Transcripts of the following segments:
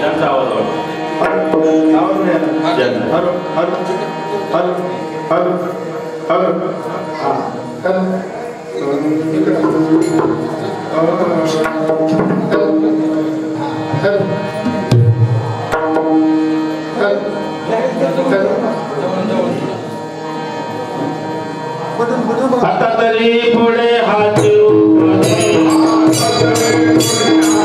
त्यांचा आवाज आता तरी पुढे हात आता तरी पुढे हात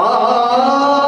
ah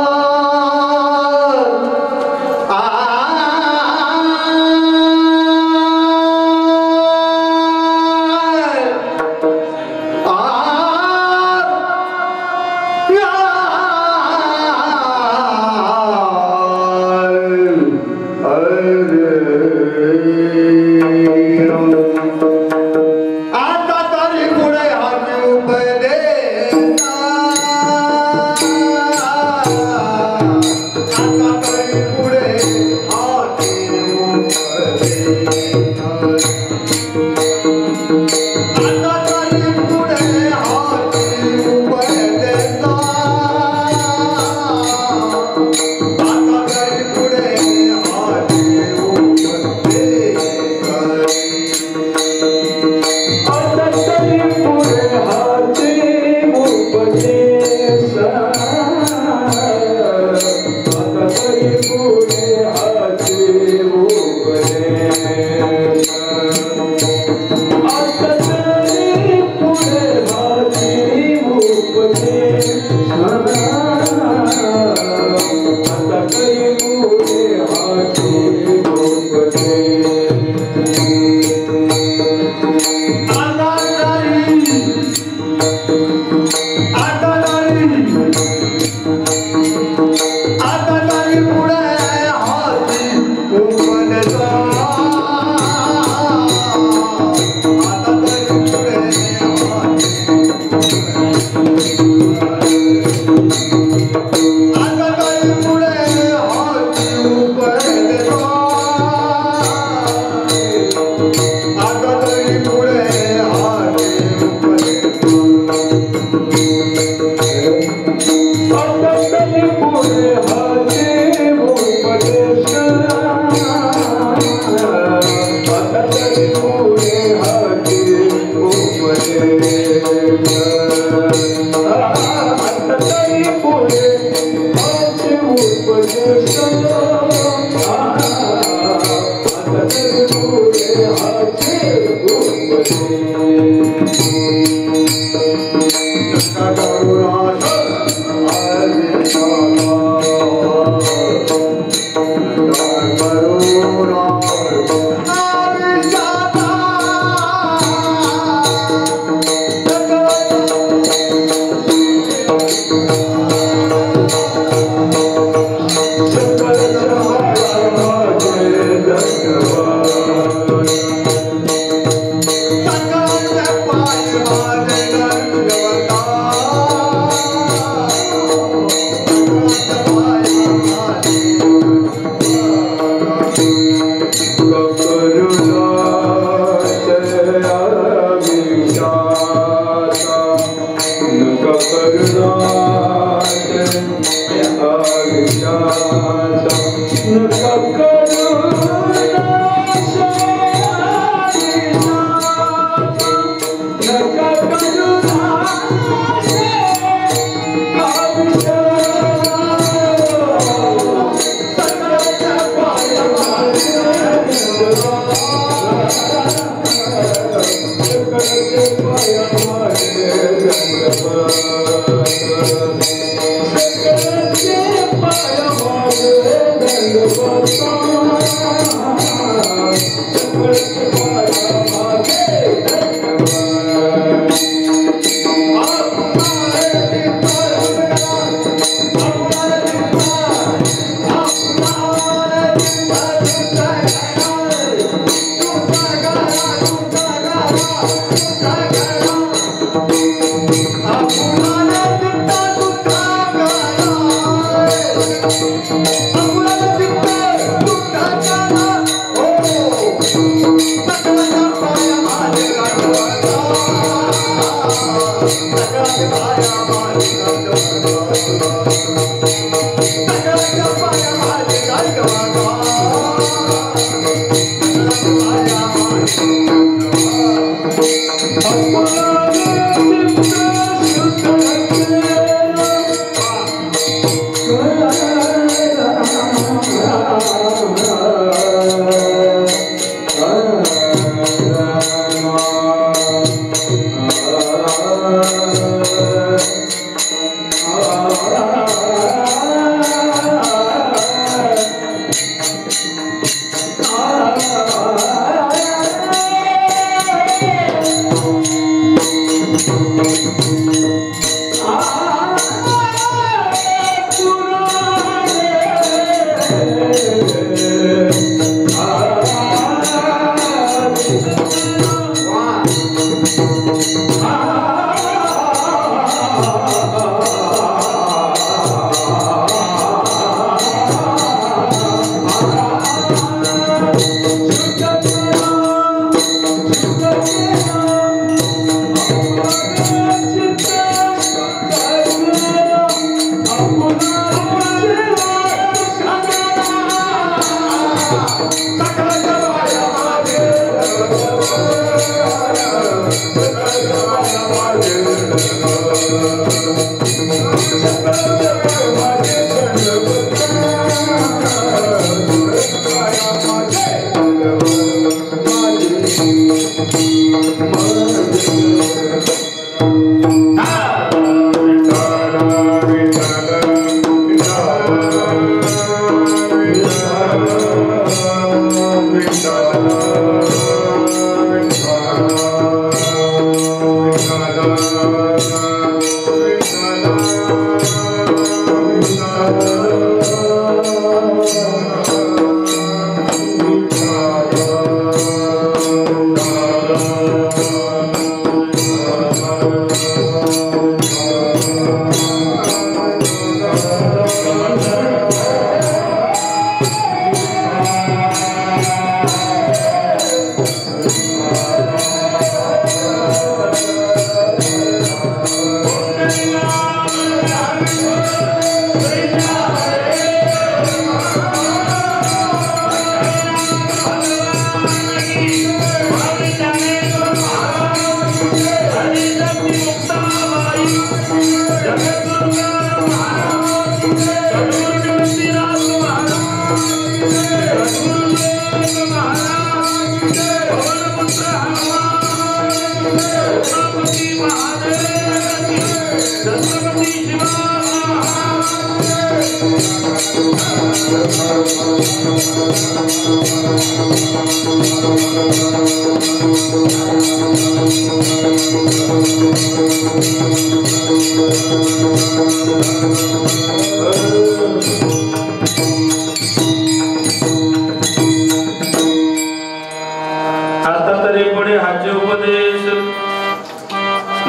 आता तरी पुढे हाचे उपदेश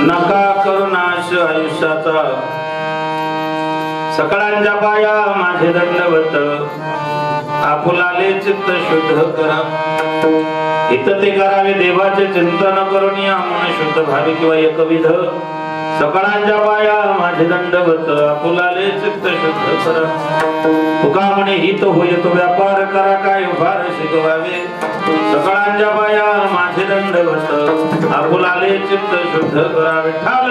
नका करू नाश आयुष्याचा सकळांच्या पाया माझे दंडवत आपुलाले चित्त शुद्ध करा हित ते करावे देवाचे चिंतन करून या मन शुद्ध भावी किंवा एकविध सकळांच्या पाया माझे दंडवत आपुलाले चित्त शुद्ध करा तुका म्हणे हित होय तो व्यापार करा काय फार शिकवावे सकळांच्या पाया माझे दंडवत आपुलाले चित्त शुद्ध करा विठ्ठल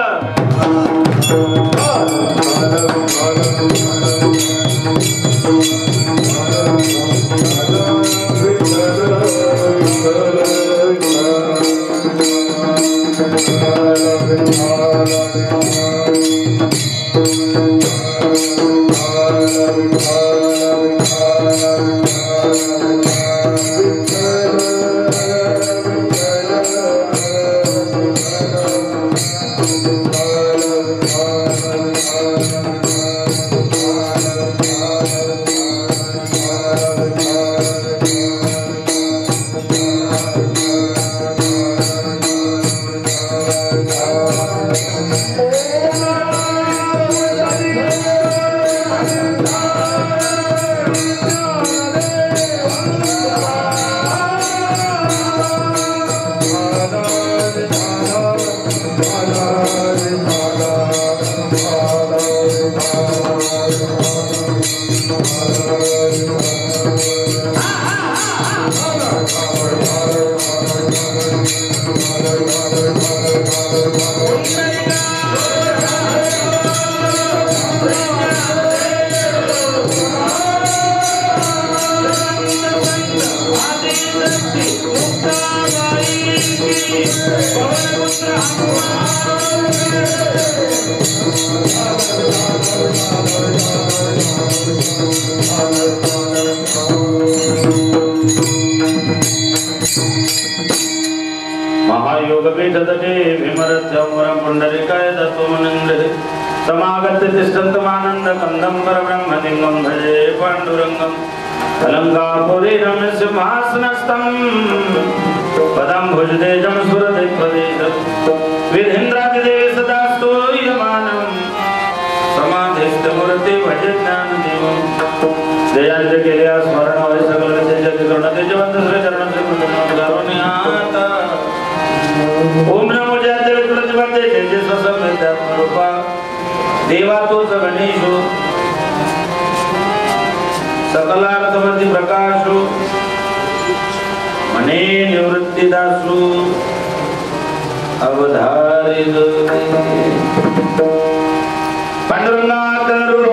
महायोगपीठदटे विमरत्यवरं पुण्डरीकाय दत्तमनन्दे समागत्य तिष्ठन्तमानन्द कंदम्बर ब्रह्मलिङ्गं भजे पाण्डुरङ्गं अलङ्कापुरी रम्यसिंहासनस्थं पदं भुजदेजं सुरदिक्पदेशं विधीन्द्रादिदेव सदा स्तूयमानं समाधिस्थमूर्ति भजे ज्ञानदेवं जयार्ज केल्या स्मरण होय सकल तेज करुण तेजवंत श्री चरण श्री करुणियाता ओम नमो जय तुळसी वंदे जय स्वसंवेद्या रूपा देवा तोच गणेशो सकलार्थमती प्रकाशो मने निवृत्तिदासो अवधारित पांडुरंगा करू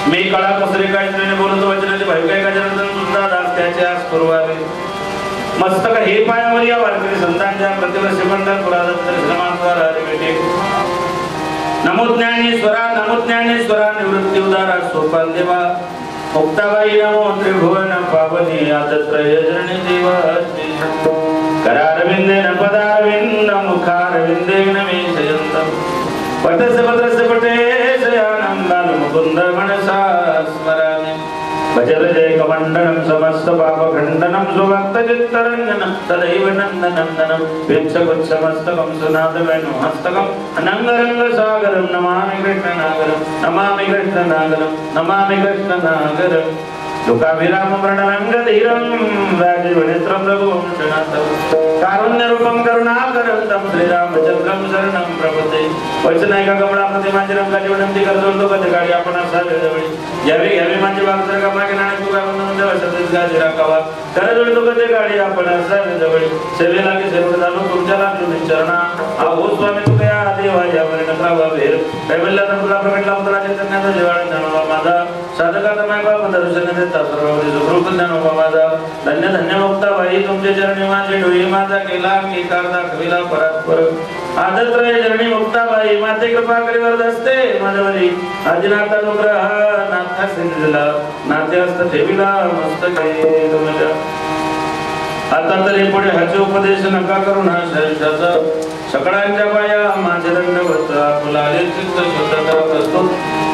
मी कळा कसरे काय बोलतो वचनाचे भाई काय गजानन सुद्धा दास त्याच्या पूर्वावे मस्तक हे पायावर या वारकरी संतांच्या प्रतिवर्ष पंढर पुरादत्त श्रमांतर हरिवेटे नमो ज्ञानेश्वरा निवृत्ती उदारा सोपाल देवा मुक्ताबाई नमो त्रिभुवन पावनी आदत्रय जरणी देवा करारविंदेन पदारविंद मुखारविंदेन मे शयन्तम् पटस्य पटे शयानं बाल मुकुंद मनसा स्मरामि भजर जय कमंडलम समस्त पाप खंडनम सुभक्त चित्तरंजनम तदैव नंदनंदनम वीक्षगुच्छमस्तकम सुनाद वेणुहस्तकम अनंगरंग सागरम नमामि कृष्णनागरम नमामि कृष्णनागरम नमामि कृष्णनागरम लोकाभिराम प्रणरंगधीरं राजीवनेत्रं रघुवंशनाथं कारुण्यरूपं करुणाकरं तं श्रीरामचंद्रं शरणं प्रपद्ये वचनायका कमळापती माझे रंगाची विनंती करतो तो कधी गाडी आपण साजवळी यावे यावे माझे वागतर कामा की नाणे तुका म्हणून देव सदैव गाजी राखावा करजोड तो कधी गाडी आपण साजवळी सेवेला की सेवक झालो तुमच्या लागलो चरणा आहो स्वामी तुकया देवा यावर नकरावा भेर कैवल्य तुला प्रकटला उतराचे त्यांना जेवाण जाणवा माझा साधकाचा माय बाप दर्शन देता सर्ववरी सुखरूप ज्ञानोबा माझा धन्य धन्य मुक्ता बाई तुमचे चरणी माझे डोळी माझा केला की कारदा कविला परात्पर आदत रे चरणी मुक्ता बाई माते कृपा करीवर असते माझ्यावरी आदिनाथा अनुग्रह नाथा सिंधला नाते असत ठेविला मस्तके तुमच्या आता तरी पुढे हाचे उपदेश नका करू ना शरीराचा सकळांच्या पाया माझे दंडवत फुलाले चित्त शुद्धता प्रस्तुत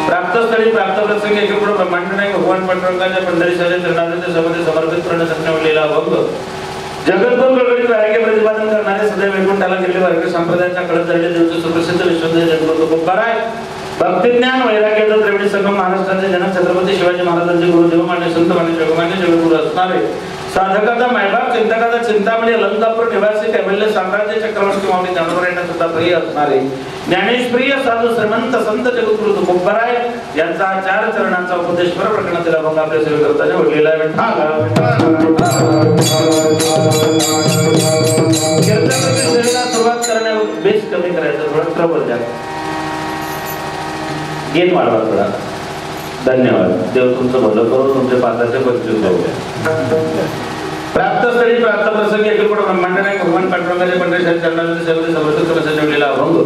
प्राप्तस्थळी प्राप्त प्रसंगी एकीकडे ब्रह्मांड नाही भगवान पांडुरंगाच्या पंढरी शहरे चरणाचे सबते समर्पित करण्यासाठी उरलेला भंग जगद्गुरु गडगडीत वारके प्रतिपादन करणारे सदैव वैकुंठाला गेलेले वारकरी संप्रदायाच्या कळत झालेले देवचे सुप्रसिद्ध विश्वदेव जगद्गुरु तुकोबाराय भक्तिज्ञान वैराग्याचा त्रिवेणी संगम महाराष्ट्राचे जनक छत्रपती शिवाजी महाराजांचे गुरुदेव मान्य संत मान्य जगमान्य जगद्गुरु असणारे साधकाचा मायबाप चिंतकाचा चिंतामणी अलंकापूर निवासी कैवल्य साम्राज्य चक्रवर्ती स्वामी ज्ञानोबा यांना सुद्धा प्रिय असणारे ज्ञानेशप्रिय साधू श्रीमंत संत जगद्गुरु तुकोबाराय यांचा चार चरणांचा उपदेश प्रकरणातील अभंग आपल्या सेवेकरताने ओढलेला आहे सुरुवात करण्या बेस कमी करायचं थोडं ट्रबल द्या गेन वाढवा थोडा धन्यवाद देव तुमचं भलं करून तुमच्या पात्राचे बक्षीस देऊ प्राप्तस्थळी प्राप्त प्रसंगी एकीकडे ब्रह्मांड नाही भगवान पांडुरंगाचे पंढरी चरणाचे सेवेचे समर्पित करण्यासाठी ठेवलेला अभंग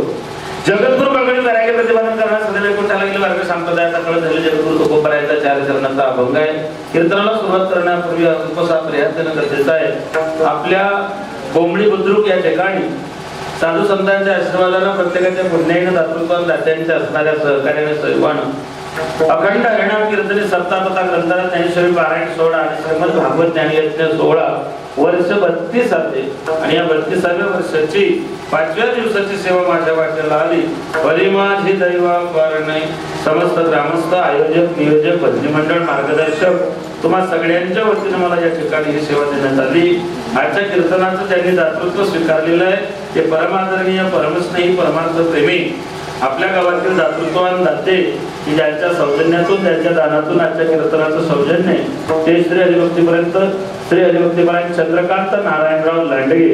जगद्गुरु गडगडीत वारके प्रतिपादन करणार सदैव वैकुंठाला गेले वारकरी संप्रदायाचा कळत झाले जगद्गुरु तुकोबारायांचा चार चरणांचा अभंग आहे कीर्तनाला सुरुवात करण्यापूर्वी उपसा प्रयत्न गरजेचा आहे आपल्या बोंबडी बुद्रुक या ठिकाणी साधू संतांच्या आशीर्वादानं प्रत्येकाच्या पुण्याईनं दातृत्वान दात्यांच्या असणाऱ्या सहकार्याने सहवानं अखंड हरिनाम कीर्तने सप्ताह तथा ग्रंथाला ज्ञानेश्वरी पारायण 16 आणि श्रीमद भागवत ज्ञानयज्ञ 16 वर्ष 32 आले आणि या 32व्या वर्षाची 5व्या दिवसाची सेवा माझ्या वाट्याला आली बरी माझी दैवा फार नाही समस्त ग्रामस्थ आयोजक नियोजक भजनी मंडळ मार्गदर्शक तुम्हा सगळ्यांच्या वतीने मला या ठिकाणी ही सेवा देण्यात आली आजच्या कीर्तनाचं ज्यांनी दातृत्व स्वीकारलेलं आहे ते परमादरणीय परमस्नेही परमार्थ प्रेमी आपल्या गावातील दातृत्ववान दाते की ज्यांच्या सौजन्यातून त्यांच्या दानातून आजच्या कीर्तनाचं सौजन्य ते श्री हरिभक्तीपर्यंत श्री हरिभक्तीपर्यंत चंद्रकांत नारायणराव लांडगे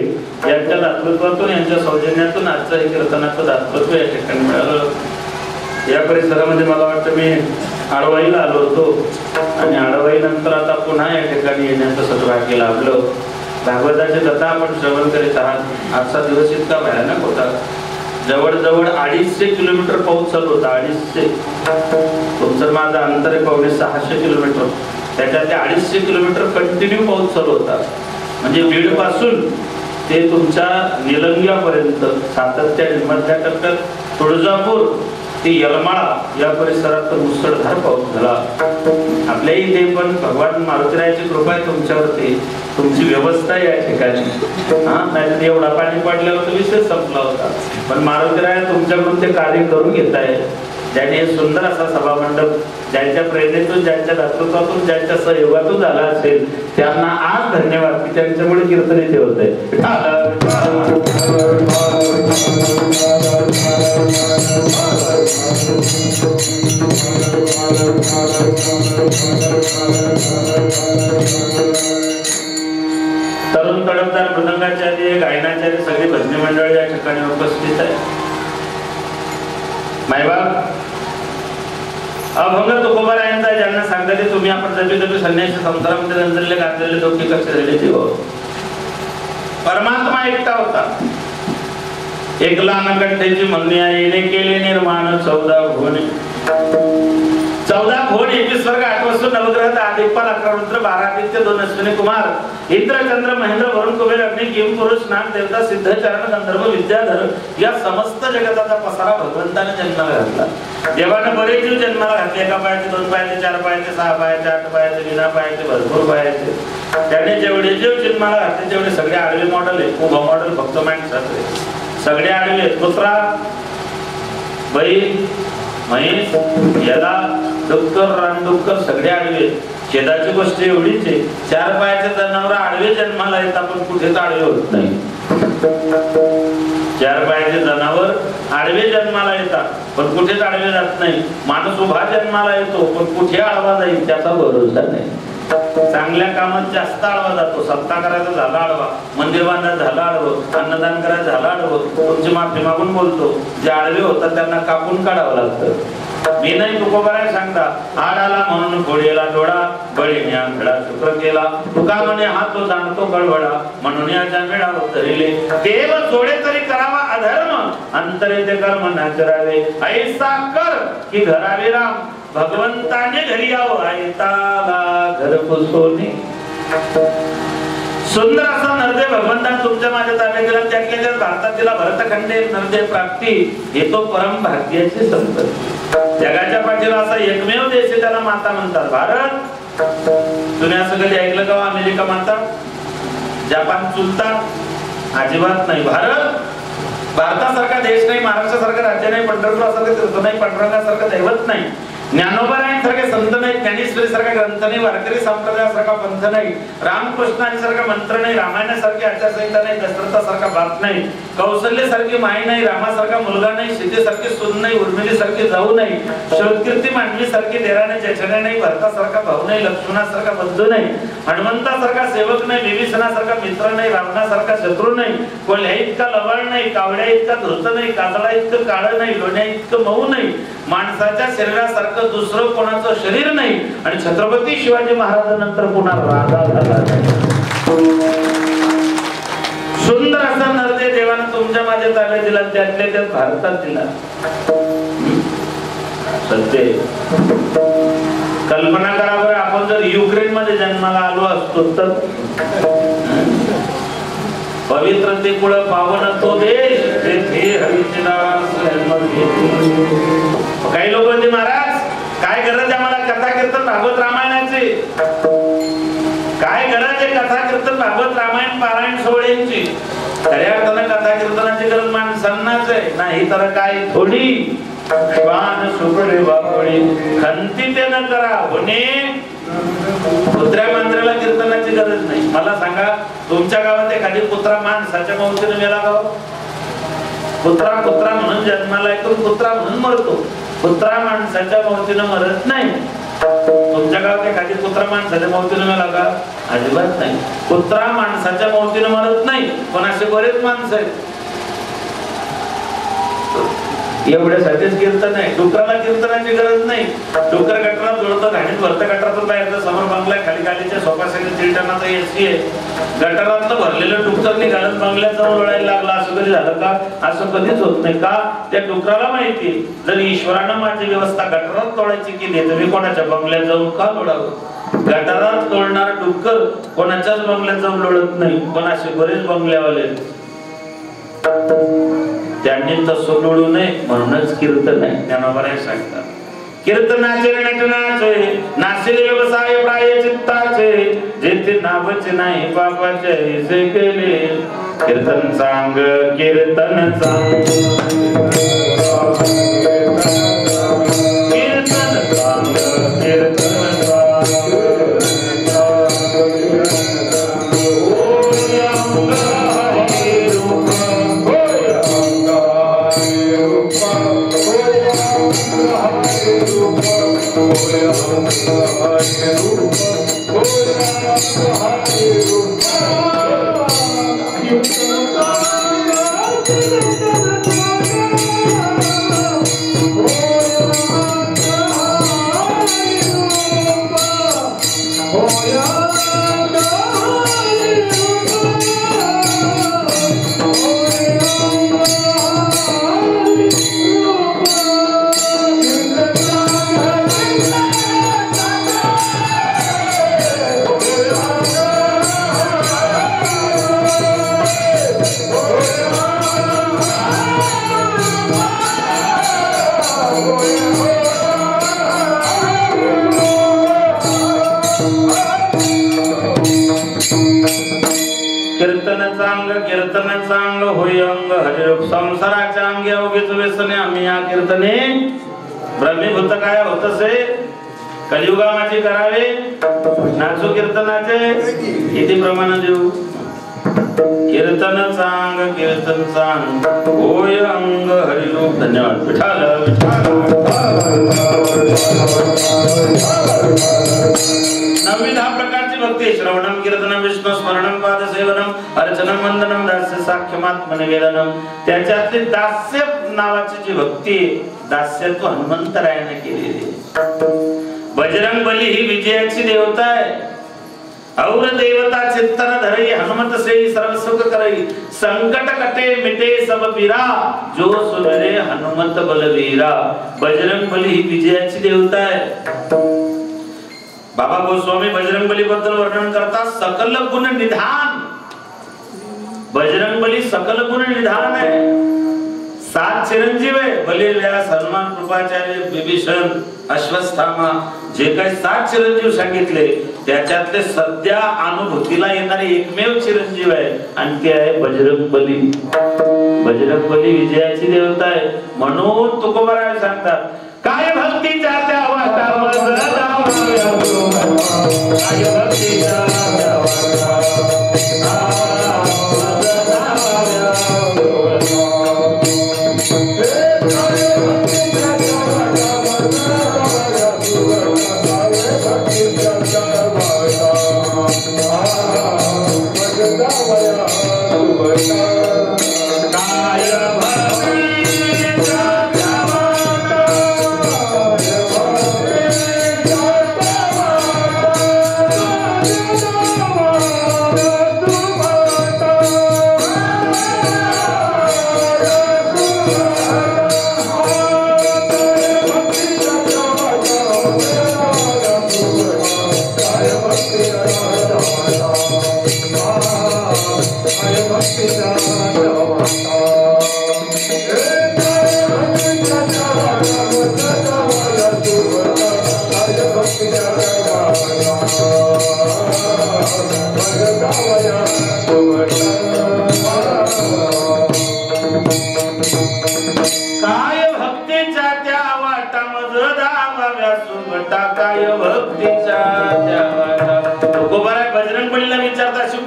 यांच्या दातृत्वातून यांच्या सौजन्यातून आजचं हे कीर्तनाचं दातृत्व या ठिकाणी मिळालं या परिसरामध्ये मला वाटतं मी आडवाईला आलो होतो आणि आडवाई नंतर आता पुन्हा या ठिकाणी येण्याचं सद्भाग्य लाभलं भागवताची कथा आपण श्रवण करीत आहात आजचा दिवस इतका भयानक होता जवळजवळ 250 किलोमीटर पाऊस चालू होता 250 तुमचं माझं अंतर आहे 500 किलोमीटर त्याच्यात ते 250 किलोमीटर कंटिन्यू पाऊस चालू होता म्हणजे बीड पासून ते तुमच्या निलंग्यापर्यंत सातत्याने मधल्या टप्प्यात तुळजापूर ते यलमाळा या परिसरात मुसळधार पाऊस झाला आपल्या इथे पण भगवान मारुतीरायाची कृपा आहे तुमच्यावरती तुमची व्यवस्था या ठिकाणी नाही एवढा पाणी पडल्यावर तर विषय संपला होता पण मारुतीराया तुमच्याकडून ते कार्य करून घेत आहे ज्याने सुंदर असा सभामंडप ज्यांच्या प्रेरणेतून ज्यांच्या दातृत्वातून ज्यांच्या सहयोगातून झाला असेल त्यांना आज धन्यवाद की त्यांच्यामुळे कीर्तन इथे होत आहे तरुण तडफदार मृदंगाचार्य गायनाचार्य सगळी भजनी मंडळ या ठिकाणी उपस्थित आहे मायबाप अभंग तुकोबारायांचा ज्यांना सांगते तुम्ही आपण जपी संन्यासी संसारामध्ये नंतरले गाजलेले दोघे कसे झाले ते परमात्मा एकटा होता एकला नकंठेची म्हणणे येणे केले निर्माण 14 भुवने 14 भुवन 21 स्वर्ग 8 वस्तू नवग्रह 10 दिक्पाल 11 रुद्र 12 आदित्य 2 अश्विनी कुमार इंद्र चंद्र महेंद्र वरुण कुबेर अग्नि किम पुरुष नाग देवता सिद्ध चरण गंधर्व विद्याधर या समस्त जगताचा पसारा भगवंताने जन्माला घातला. देवाने बरेच जीव जन्माला घातले. एका पायाचे 2 पायाचे 4 पायाचे 6 पायाचे 8 पायाचे बिना पायाचे भरपूर पायाचे. त्याने जेवढे जीव जन्माला घातले तेवढे सगळे आडवे मॉडेल आहे. उभा मॉडेल फक्त माणसाचे सगळे आडवे. कुत्रा बैल म्हैस याला डुक्कर रानडुक्कर सगळे आडवे. छेदाची गोष्ट एवढीच आहे 4 पायाचे जनावर आडवे जन्माला येतात पण कुठेच आडवे होत नाही. 4 पायाचे जनावर आडवे जन्माला येतात पण कुठेच आडवे जात नाही. माणूस उभा जन्माला येतो पण कुठे आडवा जाईल त्याचा भरोसा नाही. चांगल्या कामात जास्त आडवा जातो. सत्ता करायचा झाला आडवा, मंदिर बांधायचं झाला आडवं, अन्नदान करायचं झाला आडवं. तुमची माफी मागून बोलतो जे आडवे होतात त्यांना कापून काढावं लागतं. मी नाही तुकोबाराय सांगता आडाला म्हणून घोडेला डोळा बळीने आंधळा शुक्र केला. तुका म्हणे हा तो जाणतो गडबडा म्हणून या जन्मेळा धरिले. देव जोडे तरी करावा अधर्म अंतरे ते कर्म नाचरावे. ऐसा कर की घरावे राम भगवंताने घरी यावं ऐताला घर पुसोनी. सुंदर असा नरदेव भगवंताने तुमच्या माझ्या ताब्यात दिला. त्यातल्या भारतातील भरतखंडे नरदेव प्राप्ती हे तो परम भाग्याचे संपत्ती. जगाच्या पाठीला असा एकमेव देश आहे त्याला माता म्हणतात भारत. तुम्ही असं कधी ऐकलं का अमेरिका माता, जपान चुलता? अजिबात नाही. भारतासारखा देश नाही, महाराष्ट्रासारखं राज्य नाही, पंढरपूरसारखं तीर्थ नाही, पांडुरंगासारखं दैवत नाही, ज्ञानोबारायांसारखे संत नाही, ज्ञानेश्वरी सारखा ग्रंथ नाही, वारकरी संप्रदायासारखा पंथ नाही, रामकृष्णासारखा मंत्र नाही, रामायणासारखी आचारसंहिता नाही, दशरथासारखा बाप नाही, कौशल्यसारखी माई नाही, रामासारखा मुलगा नाही, सीतेसारखी सून नाही, उर्मिलीसारखी जाऊ नाही, श्रोतकीर्ती मांडवीसारखी देराने जेठाणे नाही, भरतासारखा भाऊ नाही, लक्ष्मणासारखा बंधू नाही, हनुमंतासारखा सेवक नाही, विभीषणासारखा मित्र नाही, रावणासारखा शत्रू नाही, कोल्ह्या इतका लवाळ नाही, कावड्या इतका धूर्त नाही, काजळा इतकं काळं नाही, लोण्या इतकं मऊ नाही, माणसाच्या शरीरासारखं दुसरं कोणाचं शरीर नाही आणि छत्रपती शिवाजी महाराजांनंतर पुन्हा राजा झाला. सुंदर असा नरदेव देवानं तुमच्या माझ्या ताब्यात दिला. त्यातल्या त्यात भारतात दिला. सत्य कल्पना करा बरं, आपण जर युक्रेन मध्ये जन्माला आलो असतो तर पवित्र ते कुळ पावन तो देश तेथे हरीचे नाव. काही लोक म्हणते महाराज काय गरज आहे आम्हाला कथा कीर्तन भागवत रामायणाची, काय गरज आहे कथा कीर्तन भागवत रामायण पारायण सोहळ्यांची. खऱ्या अर्थानं कथा कीर्तनाची गरज माणसांनाच आहे, नाही तर काय थोडी. श्वान सुकडे बापडी खंती ते न करा होणे. कुत्र्या मांजराला कीर्तनाची गरज नाही. मला सांगा तुमच्या गावात एखादी कुत्रा माणसाच्या मौतीने मेला का? कुत्रा कुत्रा म्हणून जन्माला येतो, कुत्रा म्हणून मरतो. कुत्रा माणसाच्या मौतीने मरत नाही. तुमच्या गावात एखादी कुत्रा माणसाच्या मौतीने मेला का? अजिबात नाही. कुत्रा माणसाच्या मौतीने मरत नाही. पण असे बरेच माणसं आहेत. एवढ्यासाठीच कीर्तन आहे. डुकराला कीर्तनाची गरज नाही. डुकर गटारात जोडतो, घाणीत भरतं, गटारातून बाहेर समोर बंगला खाली गालीच्या सोफासाठी 3 टनाचा एसी आहे. गटारातलं भरलेलं डुकर निघालं बंगल्यात जाऊन लोळायला लागला. असं कधी झालं का? असं कधीच होत नाही. का? त्या डुकराला माहिती जर ईश्वरानं माझी व्यवस्था गटारात तोडायची केली तर मी कोणाच्या बंगल्यात जाऊन का लोळावं? गटारात तोडणारा डुक्कर कोणाच्याच बंगल्यात जाऊन लोळत नाही. पण असे बरेच बंगल्यावाले त्यांनी तसं लोळू नये म्हणूनच कीर्तन आहे. ज्ञानोबाराय सांगतात कीर्तनाचे नटनाचे नाशिले व्यवसाय प्राय चित्ताचे जेथे नावच नाही बापाचे जे केले. कीर्तन सांग कीर्तन सांग कीर्तन सांग कीर्तन कीर्तन चांग होय अंग हरिरूप संसाराच्या अंगी अवघेच व्यसने आम्ही या कीर्तने ब्रह्मीभूत काय होतसे कलियुगामध्ये करावे नाचू कीर्तनाचे किती प्रमाण देऊ कीर्तन सांग होय अंग हरिरूप धन्यवाद विठाल नवविधा प्रकारची भक्ती श्रवणम कीर्तनम विष्णू स्मरणम पाद सेवनम अर्चनम वंदनम दास्य साख्यमात्म निवेदनम त्याच्यातली दास्य नावाची जी भक्ती दास्यत्व हनुमंतरायाने केलेली बजरंग बली ही विजयाची देवता आहे और देवता चित्तन धरई हनुमत से सर्व सुख करई संकट कटे मिटे सब पीरा जो सुमिरे हनुमत बलवीरा बजरंग बली ही विजयाची देवता आहे बाबा गोस्वामी बजरंग बली बद्दल वर्णन करतात सकल गुण निधान बजरंग बली सकल गुण निधान आहे 7 चिरंजीव आहे बली व्यास हनुमान कृपाचार्य विभीषण अश्वत्थामा जे काही 7 चिरंजीव सांगितले त्याच्यातले सध्या अनुभूतीला येणारे एकमेव चिरंजीव आहे आणि ते आहे बजरंग बली बजरंग बली विजयाची देवता आहे म्हणून तुकोबाराय सांगतात काय भक्तीच्या त्या वाटावर काय भक्तीच्या त्या वाटावर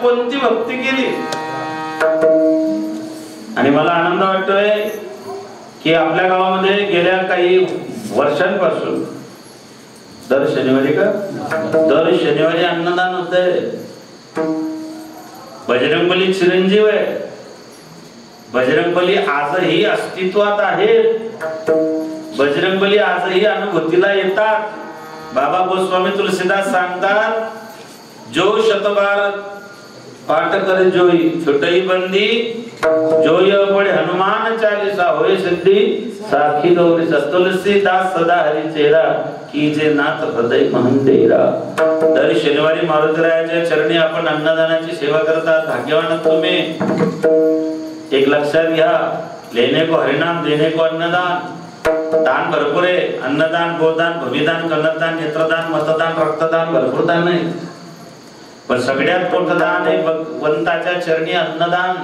कोणती भक्ती केली आणि मला आनंद वाटतोय की आपल्या गावामध्ये गेल्या काही वर्षांपासून दर शनिवारी अन्नदान होतंय बजरंगबली चिरंजीव आहे बजरंगबली आजही अस्तित्वात आहे बजरंगबली आजही अनुभूतीला येतात बाबा गोस्वामी तुलसीदास सांगतात जो शतबार पाठ करे जोई छुटई बंदी जोय पढ़े हनुमान चालीसा होए सिद्धि साखी गौरी तुलसीदास सदा हरि चेहरा कीजे नाथ हृदय महंदेरा दर शनिवारी मारुतीरायाच्या चरणी आपण अन्नदानाची सेवा करतात भाग्यवान तुम्ही एक लक्षात घ्या लेने को हरिनाम देने को अन्नदान दान भरपूर आहे अन्नदान गोदान भूमिदान कन्नदान नेत्रदान मतदान रक्तदान भरपूर दान आहे पण सगळ्यात मोठं दान आहे भगवंताच्या चरणी अन्नदान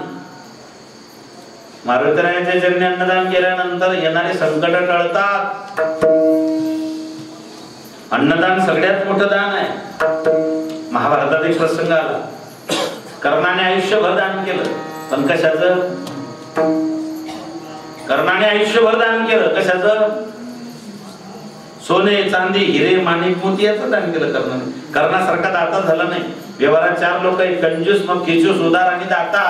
मारुतीरायाच्या चरणी अन्नदान केल्यानंतर येणारे संकट टळतात अन्नदान सगळ्यात मोठं दान आहे महाभारतात एक प्रसंग आला कर्णाने आयुष्यभर दान केलं पण कशाचं कर्णाने आयुष्यभर दान केलं कशाचं सोने चांदी हिरे माणिक मोती याचं दान केलं कर्णाने कर्णासारखा दाता झाला नाही व्यवहारात 4 लोक आहेत कंजूस मग खिचूस उदार आणि दाता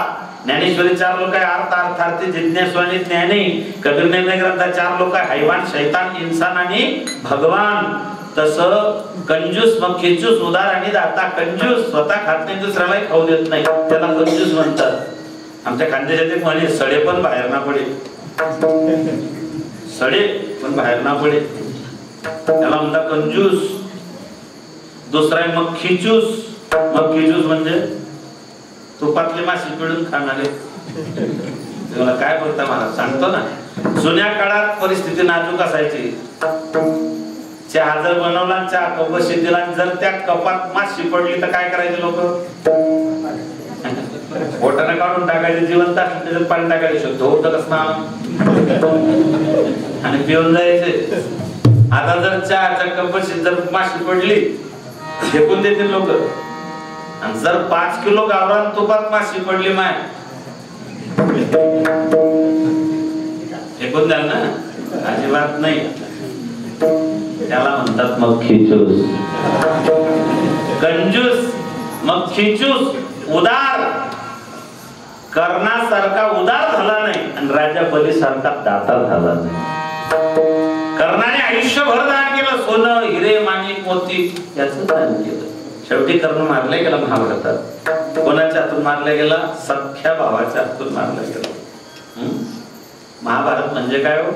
ज्ञानेश्वरी 4 लोक आहे अर्थ अर्थार्थी जिज्ञासू आणि ज्ञानी कबीर निर्णय ग्रंथात 4 लोक आहे हैवान शैतान इंसान आणि भगवान तसं कंजूस मग खिचूस उदार आणि दाता कंजूस स्वतः खात नाही दुसऱ्यालाही खाऊ देत नाही त्याला कंजूस म्हणतात आमच्या खानदेशात एक म्हणे सडे पण बाहेर ना पडे सडे पण बाहेर ना पडे त्याला म्हणतात कंजूस दुसरा आहे मग खिचूस म्हणजे तुपातली माशी पिळून खाणारे तुम्हाला काय बोलता महाराज सांगतो ना जुन्या काळात परिस्थिती नाजूक असायची चहा जर बनवला चहा कप शिजला जर त्या कपात माशी पडली तर काय करायचे लोक बोटाने काढून टाकायचे, जिवंत असलं त्याच्यात पाणी टाकायला शकतो, होतं कसं आणि पिऊन जायचे. आता जर चहाच्या कपाशीत जर माशी पडली फेकून देतील लोक, आणि जर 5 किलो गावरान तुपात माशी पडली माय फेकून द्याल ना, अजिबात नाही. त्याला म्हणतात मग खिचूस, कंजूस, मग खिचूस, उदार. कर्णासारखा उदार झाला नाही आणि राजा बलीसारखा दाता झाला नाही. कर्णाने आयुष्यभर दान केलं, सोनं, हिरे, माणिक, मोती याचं दान केलं. शेवटी कर्ण मारला गेला महाभारतात. कोणाच्या हातून मारला गेला? सख्या भावाच्या हातून मारला गेला. महाभारत म्हणजे काय हो?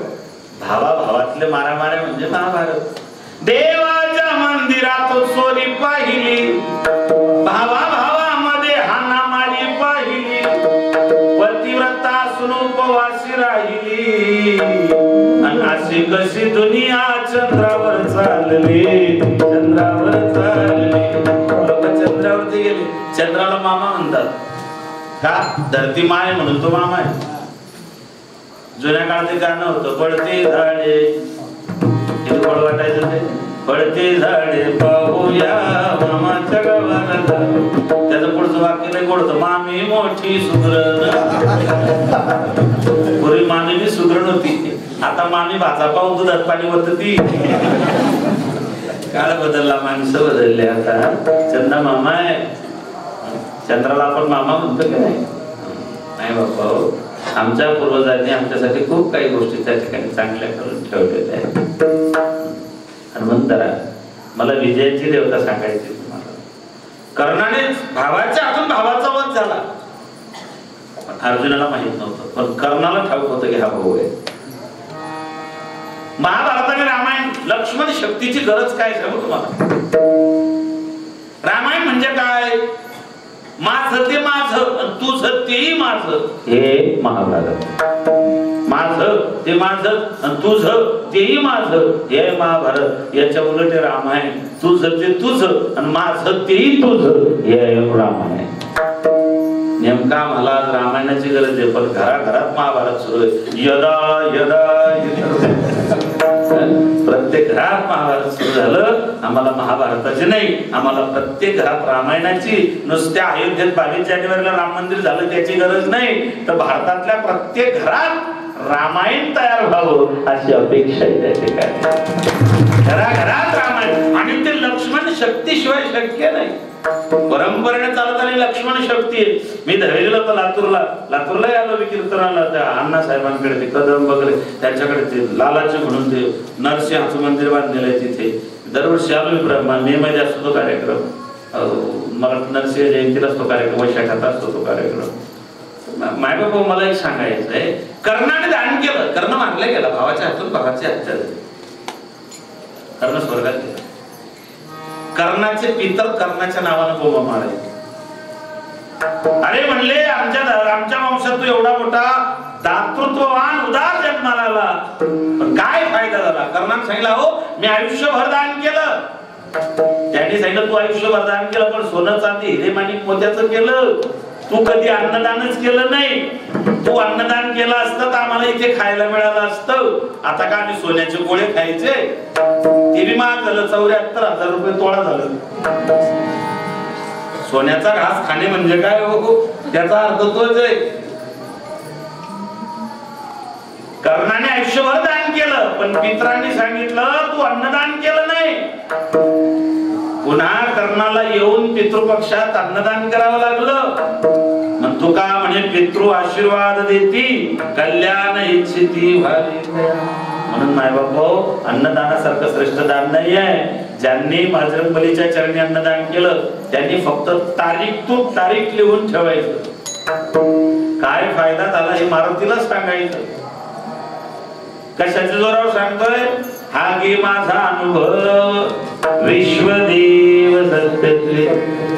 भावा भावातले मारामाऱ्या म्हणजे महाभारत. देवाच्या मंदिरात चोरी पाहिली, भावा भावामध्ये हाणामारी पाहिली, पतिव्रता असून उपवासी राहिली, आणि अशी कशी दुनिया चंद्रावर चालली, चंद्रावर चालली. लोक चंद्रावरती गेले. चंद्राला मामा म्हणतात का? धरती माय म्हणून तो मामा आहे. जुन्या काळात ते गाणं होतं, पडते झाडे, किती गोड वाटायचं ते, पडते झाडे पाहूया मामाच्या गावाला. त्याचं पुढचं वाक्य नाही गोड होतं, मामी मोठी सुधरण. पूर्वी मामी बी सुधरण होती, आता मामी भाचा पाहून दुधात पाणी ओतती. काळ बदलला, माणसं बदलले. आता चंदा मामा आहे. चंद्राला आपण मामा म्हणतो की नाही? नाही बाबा हो, आमच्या पूर्वजांनी आमच्यासाठी खूप काही गोष्टी त्या ठिकाणी चांगल्या करून ठेवलेल्या आहेत. हनुमंतरा, मला विजयाची देवता सांगायची तुम्हाला. कर्णाने भावाच्या हातून भावाचा वध झाला, पण अर्जुनाला माहित नव्हतं, पण कर्णाला ठाऊक होतं की हा भाऊ आहे. महाभारताने रामायण, लक्ष्मण शक्तीची गरज काय सांगू तुम्हाला. रामायण म्हणजे काय? माझं ते माझं, तुझं तेही माझं, हे महाभारत. माझं ते माझं आणि तुझं तेही माझं, हे महाभारत. याच्या उलट रामायण, तुझं ते तुझं आणि माझं तेही तुझं, हे रामायण. नेमका मला रामायणाची गरज आहे, पण घराघरात महाभारत सुरू आहे. यदा यदा प्रत्येक घरात महाभारत सुरू झालं. आम्हाला महाभारताची नाही, आम्हाला प्रत्येक घरात रामायणाची. नुसत्या अयोध्येत 22 जानेवारीला राम मंदिर झालं त्याची गरज नाही, तर भारतातल्या प्रत्येक घरात रामायण तयार व्हावं अशी अपेक्षा आहे त्या ठिकाणी. घराघरात रामायण, आणि ते लक्ष्मण शक्तीशिवाय शक्य नाही. परंपरेने चालत आलेली लक्ष्मण शक्ती आहे. मी धैर्यला तर लातूरला आलो मी कीर्तनाला, त्या अण्णासाहेबांकडे ते कदम वगैरे त्यांच्याकडे ते लालाचे म्हणून ते नरसिंहाचं मंदिर बांधलेलं आहे तिथे. दरवर्षी आलो मी. मे मध्ये असतो तो कार्यक्रम, मला नरसिंह जयंतीला असतो कार्यक्रम, वैशाखात असतो तो कार्यक्रम. माय बाबा, मला एक सांगायचं आहे, कर्णाने दान केलं, कर्ण मारला गेला, भावाच्या हातून भावाची हत्या झाली, कर्ण स्वर्गात गेला. कर्णाचे पितर कर्णाच्या नावानं बोंबा मारायचे. अरे म्हणले, आमच्या वंशात तू एवढा मोठा दातृत्ववान उदार जन्माला आला, पण काय फायदा झाला? कर्णाने सांगितलं, हो मी आयुष्यभर दान केलं. त्यांनी सांगितलं, तू आयुष्यभर दान केलं, पण सोनं चांदी हिरे माणिक मोत्याचं केलं, तू कधी अन्नदानच केलं नाही. तू अन्नदान केलं असतं तर आम्हाला इथे खायला मिळालं असतं. आता का आम्ही सोन्याचे गोळे खायचे? ते बी महाग झालं, 74,000 रुपये तोळा झालं. सोन्याचा घास खाणे म्हणजे काय हो? त्याचा अर्थ तोच आहे. कर्णाने आयुष्यभर दान केलं, पण पितरांनी सांगितलं तू अन्नदान केलं नाही. पुन्हा कर्णाला येऊन पितृपक्षात अन्नदान करावं लागलं. मग तू का म्हणे, पितृ आशीर्वाद देती, कल्याण इच्छिती भारी. म्हणून मायबाप, अन्नदानासारखं श्रेष्ठ दान नाही आहे. ज्यांनी बजरंगबलीच्या चरणी अन्नदान केलं त्यांनी फक्त तारीख लिहून ठेवायचं. काय फायदा झाला हे मारुतीलाच सांगायचं. कशाच्या जोरावर सांगतोय? हा गे माझा अनुभव, विश्वदेव सत्य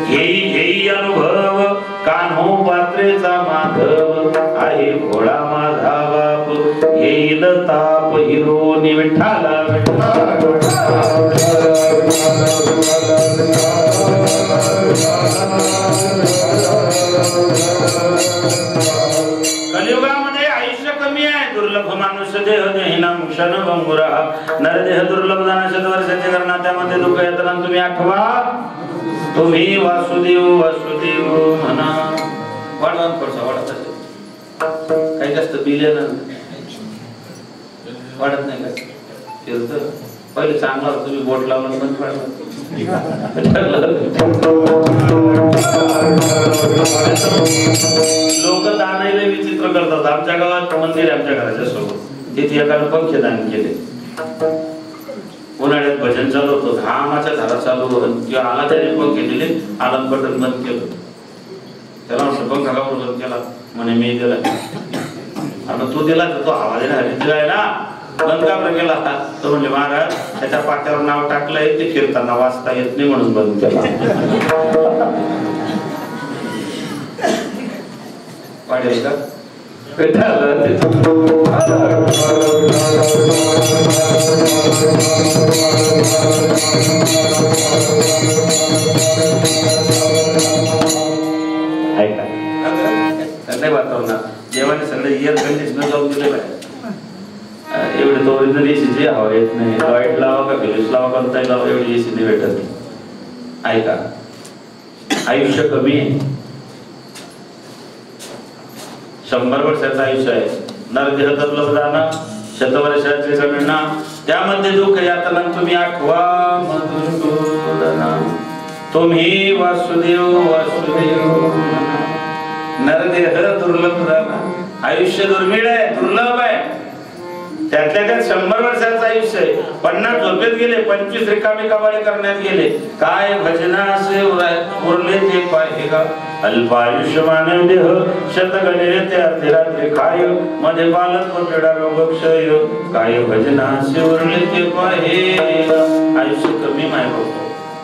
घेई अनुभव, कान्हो पात्रेचा माधव आहे भोळा माझा बाप, येईल ताप हिरोनी विठ्ठला विठ्ठला. माझे घर नात्यामध्ये दुःख येताना तुम्ही आठवा, तुम्ही वासुदेव वासुदेव म्हणा. वाढवा थोडसा वाढत असेल काही जास्त बिल ना वाढत नाही का फिरत पहिले चांगला तुम्ही बोट लावून पण वाढला. लोक दानायला विचित्र करतात. आमच्या गावात मंदिर आहे आमच्या घराच्या सोबत, तिथे एकानं पंखे दान केले. उन्हाळ्यात भजन चालू होतं, घामाच्या धारा चालू किंवा आला त्याने पंखे दिले, आलं बटन बंद केलं. त्याला म्हटलं पंखा का बंद केला? म्हणे मी दिला. आणि तू दिला तर तो आवाज दिलाय ना, बंद का बरं केला? तो म्हणजे महाराज त्याच्या पाट्यावर नाव टाकलंय, ते फिरताना वाचता येत नाही म्हणून बंद केला. वाढेल का? नाही वातावरण जेव्हा सगळं एअर कंडिशनर लावून दिलेलं आहे. एवढे तो ओरिजिनल एसीची हवा येत नाही. लाईट लावा का फिलिप्स लावा कोणताही लावा, एवढी एसी नाही भेटत. ऐका, आयुष्य कमी आहे, 100 वर्षाचं आयुष्य आहे. नरदेह दुर्लभ जाणं, शतवर्षाचे जगणं, त्यामध्ये दुःख यातना तुम्ही आठवा मधुसूदन. तुम्ही वासुदेव वासुदेव. नरदेह दुर्लभ जाणं, आयुष्य दुर्मिळ आहे, दुर्लभ आहे. त्यातल्या त्यात 100 वर्षाचं आयुष्य आहे. 50 झोपेत गेले, 25 रिकामी कमाई करण्यात गेले. काय भजनासे उरले ते पाहिजे का? अल्पायुष्यमान देह शतगणे ते अर्धरात्री खाय, मध्ये बालत्व पिढा रोग क्षय. काय भजनासे उरले ते पाहिजे. आयुष्य कमी माय होतो.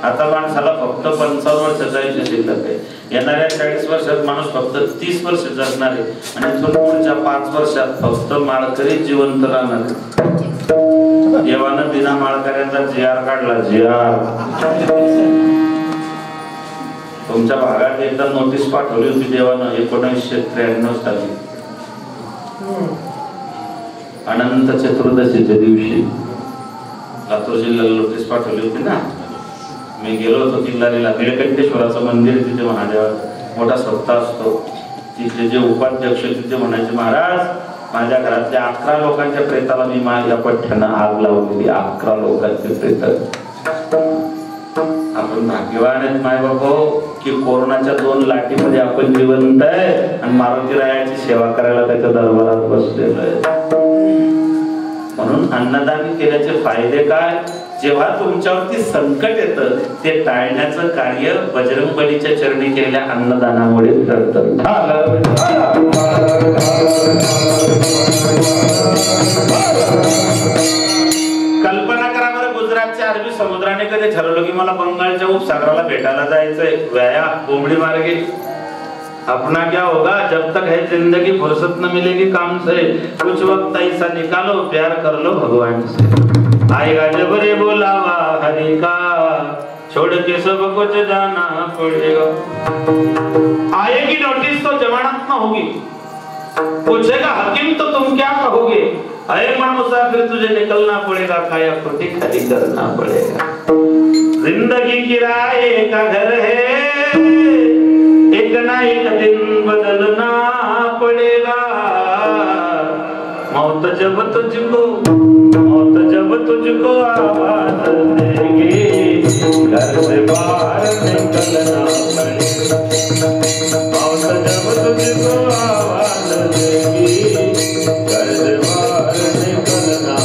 आता माणसाला फक्त 55 वर्षाचं आयुष्य शिल्लक आहे. येणाऱ्या 40 वर्षात माणूस फक्त 30 वर्ष जगणार आहे आणि इथून पुढच्या 5 वर्षात फक्त माळकरी जिवंत राहणार. देवानं बिना माळकऱ्यांचा GR काढला. GR तुमच्या भागात एकदा नोटीस पाठवली होती देवानं 1993 साली, अनंत चतुर्दशीच्या दिवशी लातूर जिल्ह्याला नोटीस पाठवली होती ना. मी गेलो होतो किल्लारीला, निळकंठेश्वराचं मंदिर, तिथे महादेवाचा मोठा सप्ताह असतो. तिथले जे उपाध्यक्ष तिथे म्हणायचे, महाराज माझ्या घरातल्या 11 लोकांच्या प्रेताला मी माझ्या पठ्ठ्यानं आग लावलेली. 11 लोकांचे प्रेत. आपण भाग्यवान आहेत माय बाबा की कोरोनाच्या 2 लाटीमध्ये आपण जिवंत आहे आणि मारुती रायाची सेवा करायला त्याच्या दरबारात बसलेलो आहे. म्हणून अन्नदान केल्याचे फायदे काय? जेव्हा तुमच्यावरती संकट येतं ते टाळण्याचं कार्य बजरंगबलीच्या चरणी केलेल्या अन्नदानामुळे घडतं. कल्पना करा बरं, गुजरातच्या अरबी समुद्राने कधी ठरवलं की मला बंगालच्या उपसागराला भेटायला जायचंय, व्याया बोंबडी मार्गे. अपना क्या होगा जब तक है जिंदगी, फुर्सत न मिलेगी काम से, कुछ वक्त ऐसा निकालो प्यार कर लो भगवान से. आएगा जब रे बुलावा हरि का, छोड़ के सब कुछ जाना पड़ेगा. आएगी नोटिस तो जमानत न होगी, पूछेगा हकीम तो तुम क्या कहोगे. अरे मन मुसाफिर तुझे निकलना पड़ेगा, काया खोटी खाली करना पड़ेगा. जिंदगी किराए का घर है, एक ना एक दिन बदलना पड़ेगा. मौत जब तुझको आवाज देगी, घर से बाहर निकलना पड़ेगा. मौत जब तुझको आवाज देगी, घर से बाहर निकलना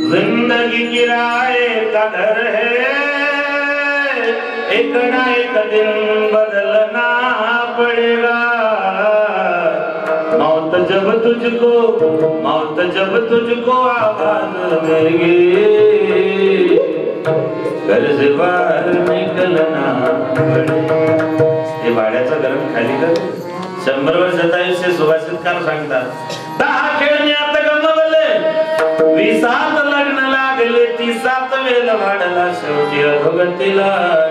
जिंदगी किराए का घर है, एक ना एक दिन बदलना पड़ेगा. मौत जब तुझको आवाज देगी, घर से बाहर निकलना पड़ेगा. हे भाड्याचं गरम खाली कर. 100 वर्षाचं आयुष्य सुभाषितकार सांगतात. 10 खेळण्यात गम विसात लग्न लागले ती 7 वेळ वाढला शेवटी अधोगतीला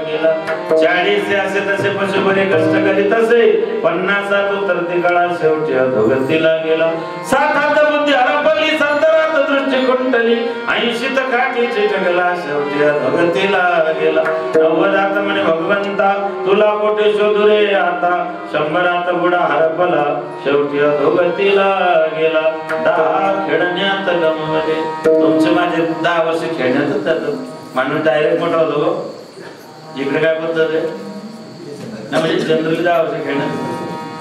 गेला 40 असे तसे पशु बरे कष्ट करीत असे 50 उतरती काळा शेवटी अधोगतीला गेला 7 बुद्धी हरपली 17 दृष्टी कुंडली 80 काठीची जगला शेवटी अधोगतीला गेला 90 म्हणे भगवंता तुला कोठे शोधू रे आता 100 बुडा हरपला शेवटी अधोगतीला गेला 10 खेळण्यात गमवले तुमचे माझे 10 वर्ष खेळण्यातच जातात माणूस डायरेक्ट मोठा होतो इकडे काय पद्धत आहे ना म्हणजे जनरली 10 वर्ष खेळण्यात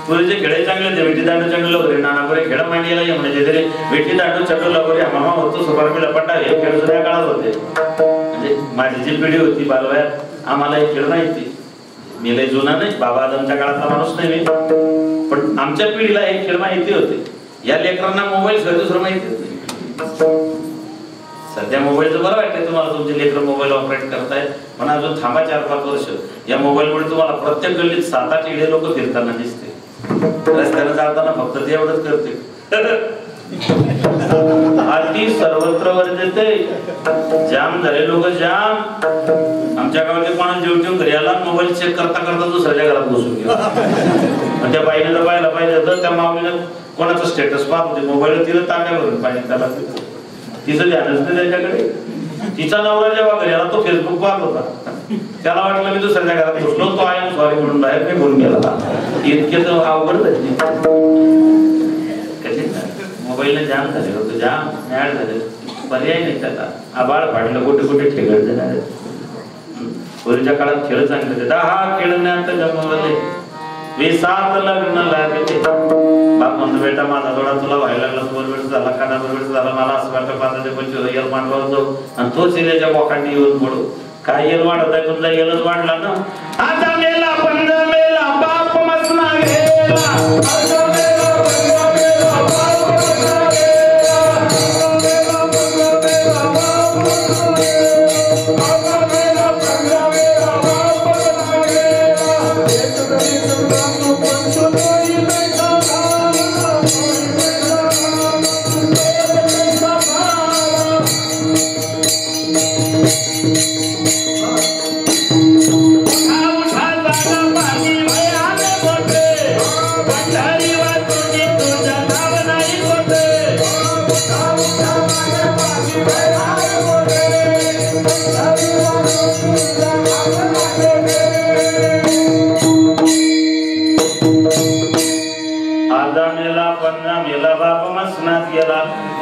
पूर्वीचे खेळ चांगले होते विटी दांडू चांगलं होते नानापुरे खेळ मांडीला ये म्हणजे तरी विटी दांडू चटू लगोरी मामा होतो सुपारपी लपटा हे खेळ सुद्धा काळात होते म्हणजे माझी जी पिढी होती बालवयात आम्हाला हे खेळ माहिती मी लय जुना नाही बाबा आदमच्या काळातला माणूस नाही मी पण आमच्या पिढीला हे खेळ माहिती होते या लेकरांना मोबाईल शिवाय दुसरं माहिती होते सध्या मोबाईलचं बरं वाटतंय तुम्हाला तुमचे लेकर मोबाईल ऑपरेट करतायत पण अजून थांबा 4-5 वर्ष या मोबाईलमुळे तुम्हाला प्रत्येक गल्लीत 7-8 इडे लोक फिरताना दिसते रस्त्याला जाताना फक्त ते एवढंच करते अति सर्वत्र वर्जते जाम झाले लोक जाम आमच्या गावात माणूस जेवून घरी आला मोबाईल चेक करता करता दुसऱ्याच्या घरात घुसून गेला त्या बाईने जर पाहिलं पाहिजे तर त्या माऊलीनं कोणाचं स्टेटस पाहत होते मोबाईल तिला ताब्या भरून पाहिजे त्याला तिचं ध्यानच नाही त्याच्याकडे तिचा नवरा जेव्हा घरी आला तो फेसबुक पाहत होता त्याला वाटलं मी दुसऱ्याच्या घरात घुसलो तो आय एम सॉरी म्हणून बाहेर निघून गेला इतके तर अवघड झाले मोबाईलने जाम झाले होते जाम ऍड झाले पर्याय नाही त्याला आबाळ फाडलं कुठे कुठे ठेगड देणार पूर्वीच्या काळात खेळ चांगले होते 10 खेळण्यात गमवले 20 लग्न लागले बाप म्हणतो बेटा माझा थोडा तुला व्हायला लागला 2 वर्ष झाला काना 2 वर्ष झाला मला असं वाटतं 5,25 येल मांडवा होतो आणि तोच येल्याच्या बोकांनी येऊन पडू काय येल वाढत आहे तुमचा येलच वाढला ना आता मेला पंध मेला बाप मसना गेला आता मेला पंध मेला बाप मसना गेला आता मेला पंध मेला बाप मसना गेला आता मेला पंध मेला बाप मसना गेला एक तरी तुमचा तू पंचो तोई बैठा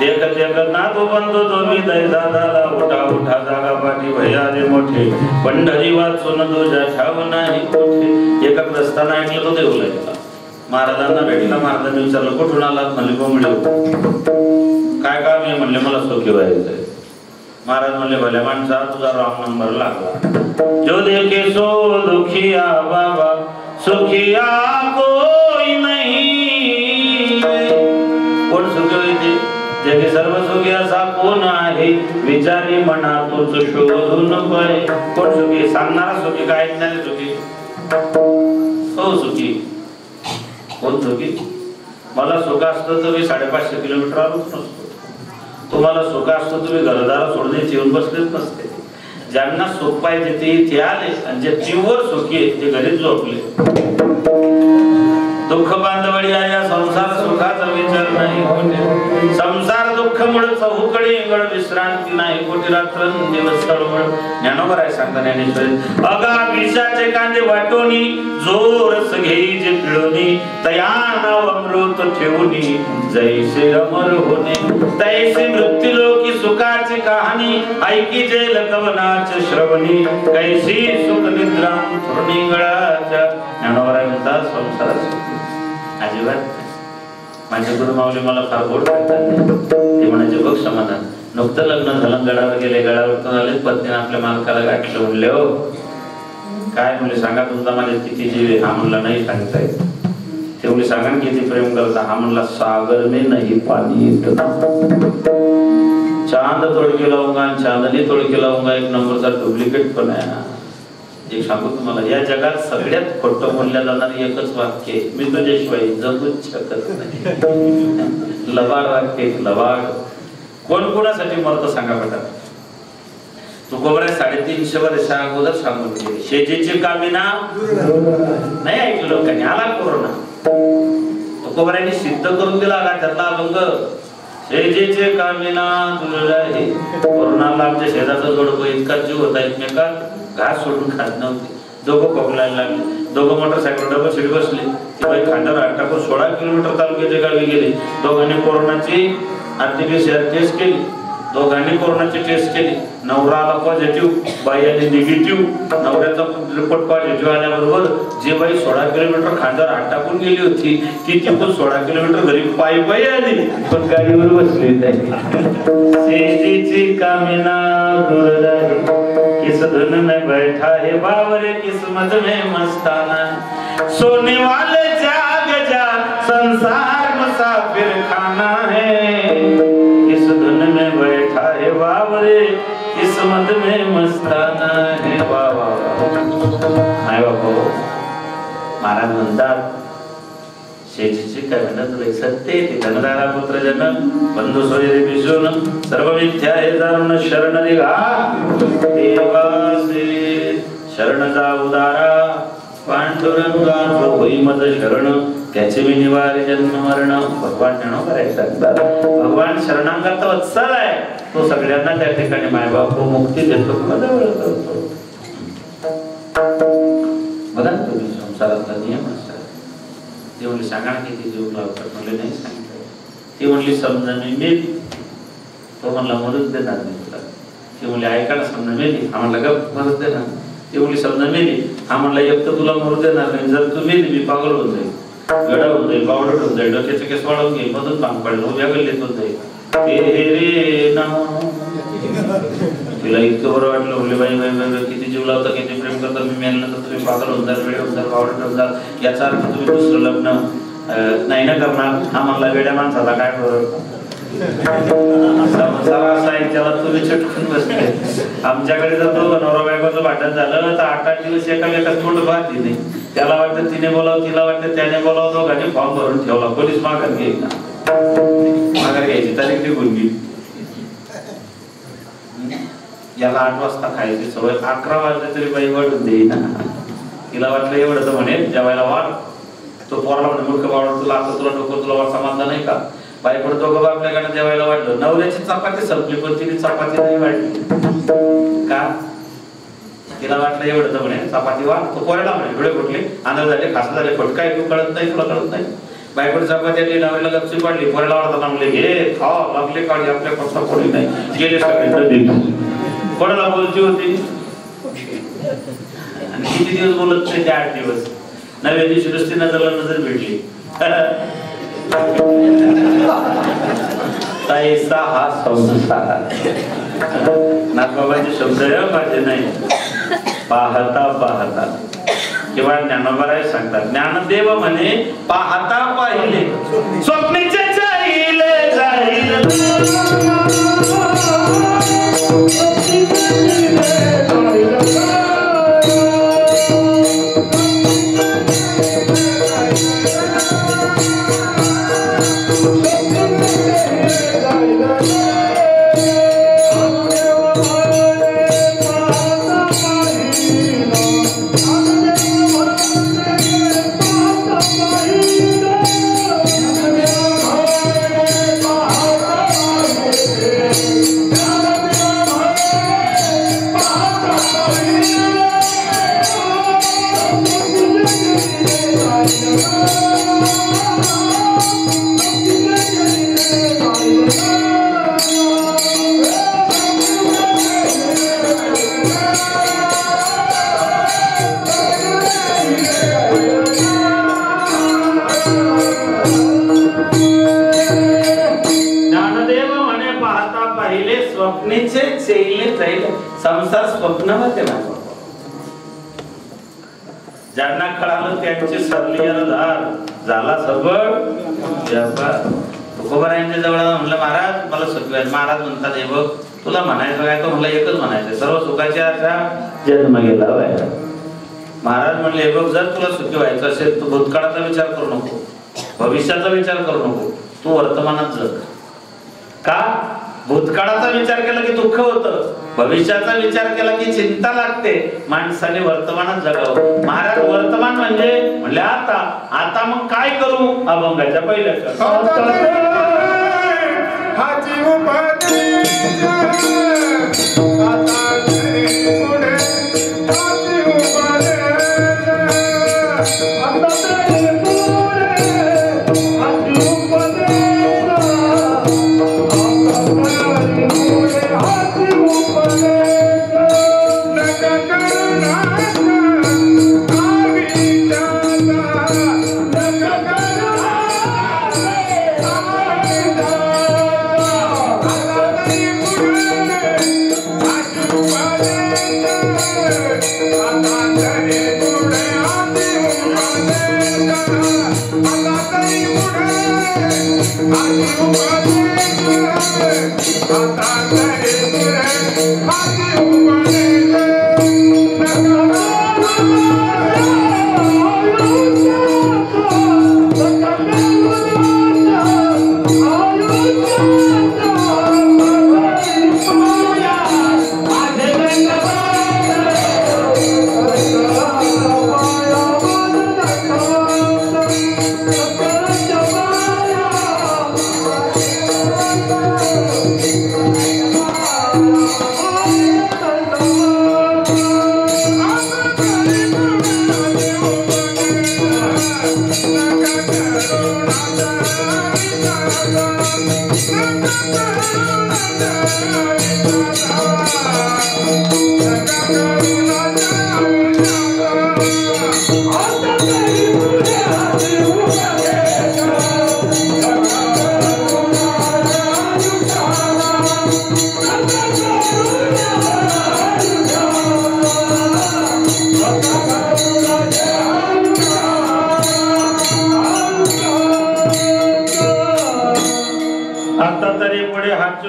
देखत देखत नातो बंधू तो मी दैदादाला उठा उठा जागा पाठी भयाले मोठे पंढरी वाचून तुझ्या ठाव नाही कोठे एका प्रस्थाना ऐकलं तो देऊला गेला महाराजांना भेटला महाराजांनी विचारलं कुठून आलात म्हणले बोंबडी काय काम आहे म्हणले मला सुखी व्हायचंय महाराज म्हणले भल्या माणसा तुझा रॉंग नंबर लागला जो देखे सो दुखिया बाबा सुखिया कोई नहीं कोण सुखी होईल जगे सर्व सुखी असा कोण आहे विचारी मना तूच शोधून पळे कोण सुखी सांगणारा सुखी काय ऐकणारे सुखी हो सुखी कोण सुखी मला सुख असतं तर मी 550 किलोमीटर आलोच नसतो तुम्हाला सुख असतं तुम्ही घरदार सोडणे येऊन बसलेच नसते ज्यांना सुख पाहिजे ते इथे आले आणि जे तीव्र सुखी आहेत ते घरीच झोपले दुःख बांधवडी या संसार सुखाचा विचार नाही संसार दुःख मुळे चहूकडे इंगळ विश्रांती नाही कोटी रात्र दिवस तळमळ ज्ञानोबर आहे सांगता ज्ञानेश्वरी अगा विषाचे कांदे वाटोनी जोरस घेई जे पिळोनी तयान अमृत ठेवूनी जैसे अमर होणे तैसे मृत्यू लोकी सुखाची कहाणी ऐकी जेल कवनाचे श्रवणी कैसी सुख निद्रा थोरनिंगळाच्या ज्ञानोबर आहे म्हणतात संसाराचे अजिबात माझे गुरु माऊली मला फार गोड करतात ते म्हणायचे बघ समाधान नुकतं लग्न झालं गडावर गेले गडावर आले पत्नीने आपल्या मालकाला गाठलं म्हणले हो काय म्हणले सांगा तुमचा माझे किती जीव आहे हा म्हणला नाही सांगताय ते म्हणले सांगा किती प्रेम करता हा म्हणला सागर में नहीं पानी येत चांद तोड़ के लाऊंगा चांदनी तोड़ के लाऊंगा एक नंबरचा डुप्लिकेट पण आहे एक सांगू तुम्हाला या जगात सगळ्यात खोटं बोलल्या जाणार एकच वाक्य मी तुझ्याशिवाय जगूच शकत नाही लबाड वाक्य लबाड कोण कोणासाठी मरतो सांगा बेटा? तुकोबराय 350 वर्षा अगोदर सांगून गेले, शेजेचे कामिना नाही ऐकलं लोकांनी. आला कोरोना, तुकोबरायांनी सिद्ध करून दिला का त्यातला अभंग, शेजेचे कामिना दुर्गा हे. कोरोनाला आमच्या शेजारचा जोडपं इतका जीव होता, एकमेकात घास सोडून खात नव्हते. दोघं खोकलायला लागले, दोघं मोटरसायकल डबल सीट बसले. ते बाई खांद्यावर हात टाकून 16 किलोमीटर तालुक्याच्या गावी गेले. दोघांनी कोरोनाची RT-PCR टेस्ट केली, दोघांनी कोरोनाची टेस्ट केली. नवरा आला पॉझिटिव्ह, बाई आली निगेटिव्ह. नवऱ्याचा रिपोर्ट पॉझिटिव्ह आल्याबरोबर जे बाई 16 किलोमीटर खांद्यावर हात टाकून गेली होती ती पण 16 किलोमीटर घरी पायी आली, पण गाडीवर बसली नाही. कामिना किस धुन में बैठा है बावरे किस्मत में मस्ताना. सोने वाले जाग जा संसार मुसाफिर खाना है, किस धुन में बैठा है बावरे किस्मत में मस्ताना है. वा वा माय बापू महाराज म्हणतात शेजीची काय म्हणत सत्य ते धनदारा पुत्र जन बंधू सोयरे विजून सर्व मिथ्या हे जाणून शरण निघा देवासे. शरण जा उदारा पांडुरंगा होई मज शरण, त्याचे मी निवारे जन्म मरण. भगवान ज्ञान करायचं, भगवान शरणांगत वत्सल आहे, तो सगळ्यांना त्या ठिकाणी मायबाप मुक्ती देतो. बघा तुम्ही संसारातला नियम असतात. ते म्हणले सांगा किती जीव लावतात, म्हणले नाही सांगितलं. ती म्हणली समजा मी मेली, तो म्हणला मरूच देणार नाही तुला. ती म्हणली ऐका ना, समजा मेली, हा म्हणला गप मरूच देणार. ती म्हणली समजा मेली, हा म्हणला एक तर तुला मरू देणार नाही, जर तू मेली मी पागल होऊन जाईल, गडा होऊन जाईल, बावडट होऊन जाईल, डोक्याचे केस वाढवून घेईल, मधून भांग पडेल, उभ्या गल्लीत होऊन जाईल. रे ना तिला इतकं बरं वाटलं. म्हणले बाई बाई बाई किती जीव लावता, किती प्रेम करता, मी मेल्यानंतर तुम्ही पागल होऊन जाल, वेळ होऊन जाल, बावडट होऊन जाल, याचा अर्थ तुम्ही दुसरं लग्न नाही ना करणार. हा म्हणला वेड्या माणसाला काय बरं संसार असा आहे त्याला तुम्ही चटकून बसले. आमच्याकडे जर तो नवरा बायकोचं भांडण झालं तर 8-8 दिवस एका तोंड पाहते नाही. त्याला वाटतं तिने बोलावं, तिला वाटतं त्याने बोलावं, दोघांनी फॉर्म भरून ठेवला. पोलीस माघार घेईल ना, माघार घ्यायची तारीख निघून गेली. याला 8 वाजता खायची सवय, 11 वाजले तरी बाई वाढून देईना. तिला वाटलं एवढं तर म्हणे जेवायला वाढ. तो पोराला म्हणे मूर्ख बावडा, तुला आता तुला डोकं, तुला समाधान नाही का? बाईकडे दोघं आपल्याकडे जेवायला वाढलं. नवऱ्याची चपाती संपली पण तिने चपाती नाही वाढली का? तिला वाटलं एवढं तर म्हणे चपाती वाढ. तो पोराला म्हणे डोळे फुटले, आंधळ झाले, खास झाले, फटकाय तू कळत नाही, तुला कळत नाही. बायकोड चपाती लावायला गपची पाडली, पोराला वाढता म्हणले घे खा, लागले काढी, आपल्या पक्का कोणी नाही. गेले सगळे कोणाला बोलची होती आणि किती दिवस बोलत नाही ते 8 दिवस. 9व्या दिवशी रस्ती नजर भेटली. तैसा हा संसार. नागबाबाचे शब्द माझे नाही. पाहता पाहता किंवा ज्ञानोबराय सांगतात, ज्ञानदेव म्हणे पाहता पाहिले स्वप्नीचे जाईल जाईल. संसार स्वप्नामध्ये नाही. ज्यांना कळालं त्यांचे सरली धार झाला सगळं. तुकोबारायांच्या जवळ म्हणलं महाराज मला सुखवायचं. महाराज म्हणतात हे बघ तुला म्हणायचं काय? तो म्हणलं एकच म्हणायचं, सर्व सुखाच्या आशा जन्म गेला. महाराज म्हणले हे बघ जर तुला सुखी व्हायचं असेल तू भूतकाळाचा विचार करू नको, भविष्याचा विचार करू नको, तू वर्तमानात जग. का? भूतकाळाचा विचार केला की दुःख होतं, भविष्याचा विचार केला की चिंता लागते. माणसाने वर्तमानात जगावं. महाराज वर्तमान म्हणजे आता. आता मग काय करू? अभंगाच्या पहिल्या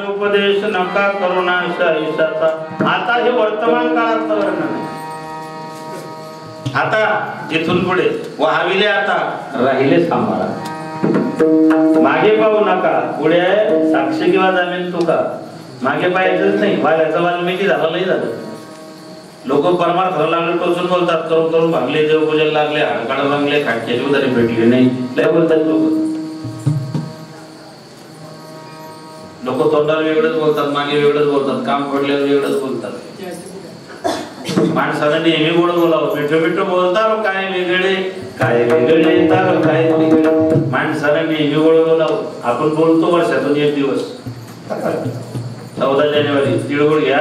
उपदेश नका करुणा ईशाचा. आता हे वर्तमान काळातलं वर्णन आहे. आता इथून पुढे वाहविले आता राहिले सांभाळा. मागे पाहू नका. पुढे साक्षी किंवा जामीन तुका. मागे पाहायचंच नाही. वाल्याचा वाल्मिकी झाला नाही झालं. लोक परमार्थाला लागले टोचून बोलतात. करून करून भागले, देवपूजेला लागले, हाडकाड भांगले, खाटक्याची उदारी भेटली नाही. लय बोलतात लोक तोंडाला वेगळंच बोलतात, मागे वेगळंच बोलतात, काम पडल्यावर वेगळंच बोलतात. माणसाला नेहमी गोड बोलावं. मिठो मिठो बोलतारो काय वेगळे, काय वेगळे तारो काय वेगळे. माणसाला नेहमी गोड बोलावं. आपण बोलतो वर्षातून एक दिवस 14 जानेवारी तिळगुळ घ्या.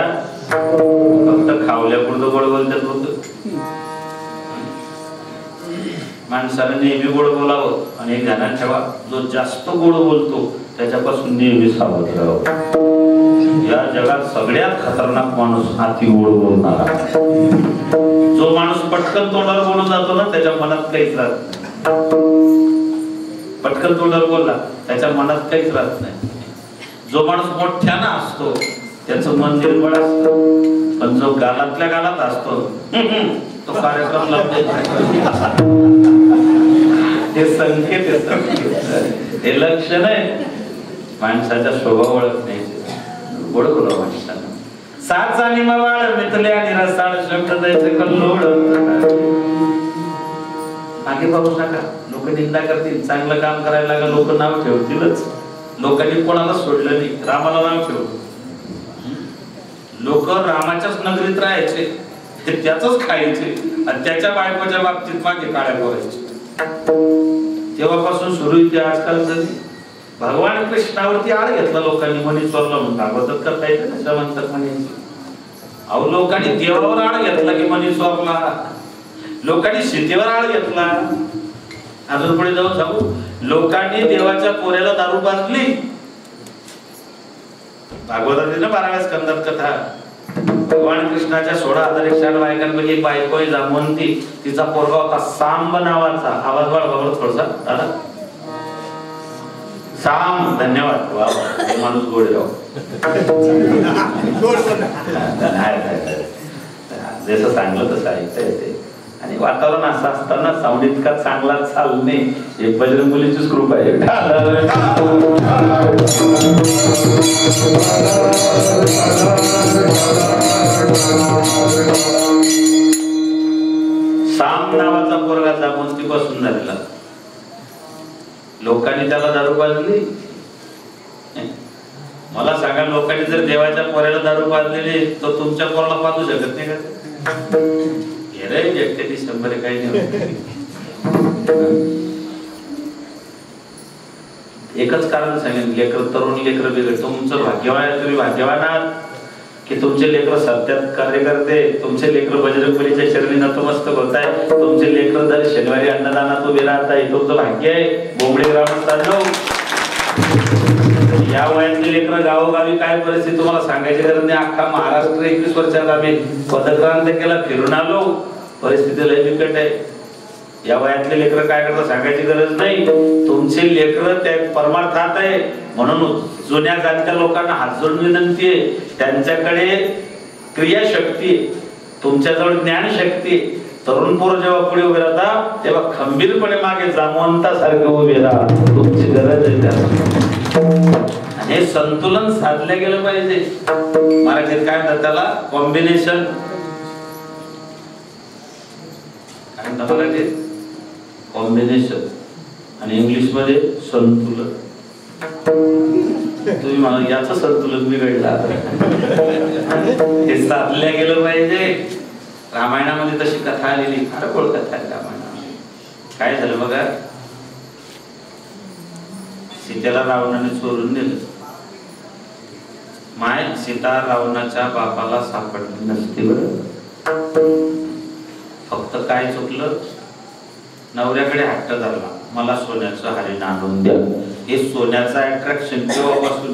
फक्त खावल्या पुढं गोड बोलतात लोक. माणसाला नेहमी गोड बोलावं. आणि एक ध्यानात ठेवा, जो जास्त गोड बोलतो त्याच्यापासून नेहमी सावध राहावं. या जगात सगळ्यात खतरनाक माणूस अति गोड बोलणारा. जो माणूस पटकन तोंडावर बोलून जातो ना, त्याच्या मनात काहीच राहत नाही. पटकन तोंडावर बोलला त्याच्या मनात काहीच राहत नाही. जो माणूस मोठ्यानं असतो त्याचं मन निर्मळ असतं. पण जो गालातल्या गालात असतो तो कार्यक्रम लावतो. हे संकेत हे लक्षण आहे. माणसाचा स्वभाव ओळखण्याचे. गोड बोला माणसाला. सात आणि मवाळ मितले आणि रसाळ शब्द द्यायचे कल्लोळ. मागे बघू नका. लोक निंदा करतील. चांगलं काम करायला लागलं लोक नाव ठेवतीलच. लोकांनी कोणाला सोडलं नाही. रामाला नाव ठेवलं. लोक रामाच्याच नगरीत राहायचे, ते त्याच खायचे आणि त्याच्या बायकोच्या बाबतीत मागे काळ्या करायचे. तेव्हापासून सुरू इथे आजकाल भगवान कृष्णावरती आळ घेतला लोकांनी. म्हणी चोरला म्हणून भागवतात करता येते ना म्हणतात म्हणायचे. अहो लोकांनी देवावर आळ घेतला की म्हणी चोरला. लोकांनी शेतीवर आळ घेतला. अजून पुढे जाऊ सांगू. लोकांनी देवाच्या कोऱ्याला दारू पाजली. भागवतात ना 12व्या स्कंदात कथा. भगवान कृष्णाच्या 16,160 बायकांपैकी एक बायको आहे जामवंती. तिचा पोरगा होता सांब नावाचा. आवाज वाढवा थोडासा दादा. साम. धन्यवाद. वा माणूस गोड राव. जसं सांगलं तसं ऐकता येते. आणि वातावरण असं असताना साऊंड इतका चांगला चालणे हे बजरंगबलीचीच कृपा आहे. साम नावाचा पोरगा जामोंती पासून झालेला, लोकांनी त्याला दारू पाजली. मला सांगा, लोकांनी जर देवाच्या पोऱ्याला दारू पाजलेली तर तुमच्या पोराला पाजू शकत नाही का? हे रे एकटे 100 काही नाही. एकच कारण सांगेन, लेकर तरुण लेकर बिघड. तुमचं भाग्यवान आहे, तुम्ही भाग्यवान आहात की तुमचे लेकर सत्यात कार्य करते, तुमचे लेकर बजरंगबलीच्या चरणी नतमस्तक होत आहे, तुमचे लेकर दर शनिवारी अन्नदानात उभे राहत आहे. तुमचं भाग्य आहे. बोंबडे ग्रामस्थांनो, या वयातले लेकर गावोगावी काय परिस्थिती तुम्हाला सांगायची गरज नाही. अख्खा महाराष्ट्र 21 वर्षात आम्ही पदक्रांत केला, फिरून आलो. परिस्थिती लय बिकट आहे. या वयातले लेकर काय करतात सांगायची गरज नाही. तुमचे लेकर त्या परमार्थात आहे. म्हणून जुन्या जाणत्या लोकांना हात जोडून विनंती आहे, त्यांच्याकडे क्रियाशक्ती, तुमच्याजवळ ज्ञानशक्ती. तरुण पोरं जेव्हा पुढे उभे राहतात तेव्हा खंबीरपणे मागे जामवंतासारखे उभे राहा. तुमची गरज आहे त्याला. हे संतुलन साधलं गेलं पाहिजे. मराठीत काय म्हणतात त्याला? कॉम्बिनेशन. काय म्हणतात मराठीत? कॉम्बिनेशन. आणि इंग्लिश मध्ये संतुलन. तुम्ही मला याचं संतुलन बिघडलं. हे साधल्या गेलं पाहिजे. रामायणामध्ये तशी कथा आलेली, फार गोड कथा आहे रामायणामध्ये. काय झालं बघा, सीतेला रावणाने चोरून नेलं. माय सीता रावणाच्या बापाला सापडली नसती बरं. फक्त काय चुकलं, नवऱ्याकडे हट्ट धरला, मला सोन्याचं हरिण आणून द्या. हे सोन्याचं अट्रॅक्शन केव्हापासून,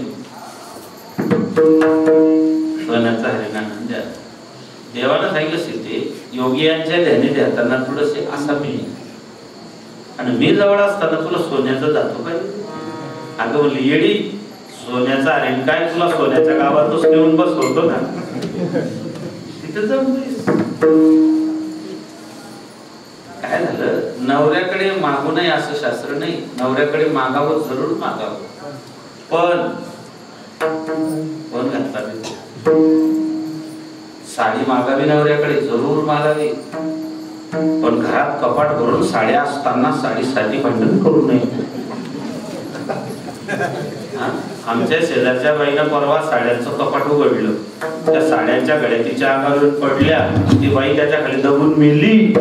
सोन्याचं हरिण आणून द्या. देवानं सांगितलं सीते, योगियांच्या ध्यानी देताना थोडसे असा मी, आणि मी जवळ असताना तुला सोन्याचं जातो काय? अगं म्हणली येडी, सोन्याचा हरिण काय, तुला सोन्याच्या गावातच नेऊन बसवतो ना, तिथे जाऊन काय झालं. नवऱ्याकडे मागू नये असं शास्त्र नाही. नवऱ्याकडे मागावं, जरूर मागावं, पण घातला साडी मागावी, नवऱ्याकडे जरूर मागावी, पण घरात कपाट भरून साड्या असताना साडीसाठी भांडण करू नये. आमच्या शेजारच्या बाईनं परवा साड्यांचं कपाट उघडलं. त्या साड्यांच्या गळ्या तिच्या अंगावर पडल्या. ती बाई त्याच्या खाली दबून मेली.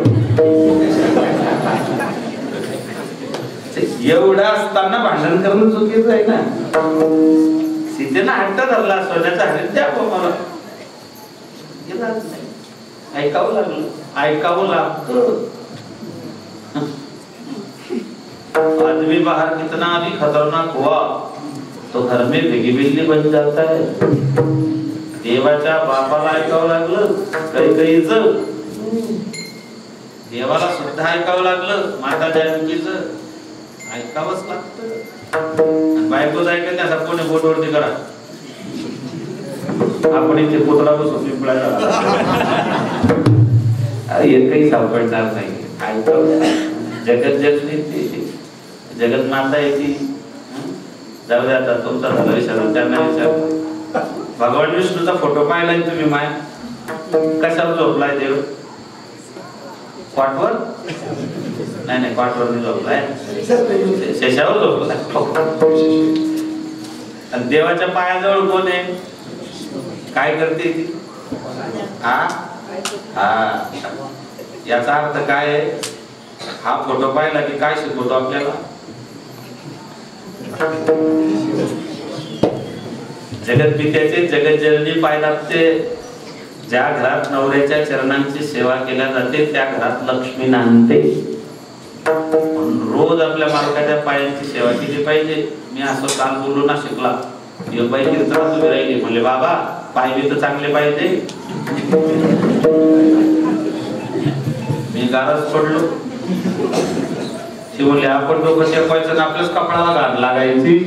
एवढं असताना भांडण करणं चुकीचं आहे ना. सीतेनं हट्ट धरला, सोन्याचा हरिण द्या मला. ऐकावं लागलं, ऐकावं लागतं. आदमी बाहर कितना भी खतरनाक हुआ तो घर में भिगी बिल्ली बन जाता है. देवाच्या बापाला ऐकावं लागलं, कैकईच देवाला सुद्धा ऐकावं लागलं, माता जानकीचं ऐकावंच लागतं. बायकोच ऐकत नाही असं कोणी बोटवरती करा. आपण इथे पुतळा बसून पिंपळायला एकही सापडणार नाही. ऐकावं. जगत जननी ती, जगत माता येते. जाऊ दे आता, तुमचा झाला विचार, त्यांना विचार. भगवान विष्णूचा फोटो पाहिलाय तुम्ही? माय कशावर झोपलाय देव? कॉटवर? नाही नाही, कॉटवर नाही झोपलाय, शेषावर झोपलाय. देवाच्या पायाजवळ कोण आहे? काय करते ती? याचा अर्थ काय आहे? हा फोटो पाहिला की काय शिकवतो आपल्याला? जगत पित्याचे जगत जननी पाय लागते. ज्या घरात नवऱ्याच्या चरणांची सेवा केल्या जाते त्या घरात लक्ष्मी नांदते. रोज आपल्या मालकाच्या पायांची सेवा केली पाहिजे. मी असं काल बोललो ना शिकला, एक बाई कीर्तनात उभी राहिली, म्हणले बाबा पाय बी तर चांगले पाहिजे. मी गारच पडलो. ती म्हणले आपण डोकं टेकवायचं ना आपल्याच कपडाला घाण लागायची.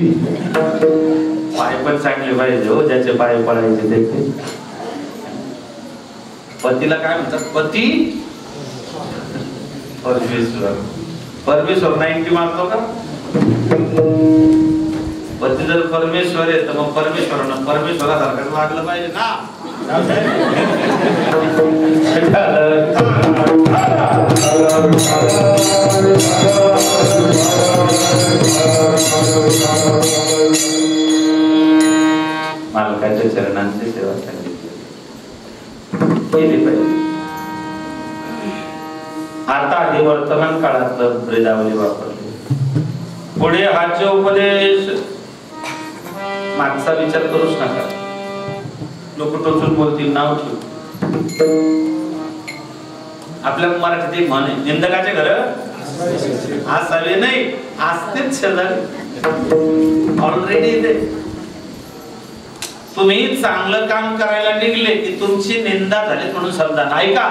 पाय पण चांगले पाहिजे हो, ज्याचे पाय पडायचे त्याचे. पतीला काय म्हणतात? पती परमेश्वर परमेश्वर 90 मारतो का? पण जर परमेश्वर आहे तर मग परमेश्वरासारखं वागलं पाहिजे ना. मालकाच्या चरणांची सेवा केली पाहिजे. आता हे वर्तमान काळातलं ब्रजावली वापरली. पुढे हाचे उपदेश मागचा विचार करूच नका. लोक टोचून बोलतील, नाव ठेव. आपल्या मराठीत एक म्हण आहे, निंदकाचे घर असावे नाही, असतेच शेजारी ऑलरेडी ते. तुम्ही चांगलं काम करायला निघले की तुमची निंदा झाली म्हणून समजा. नाही का,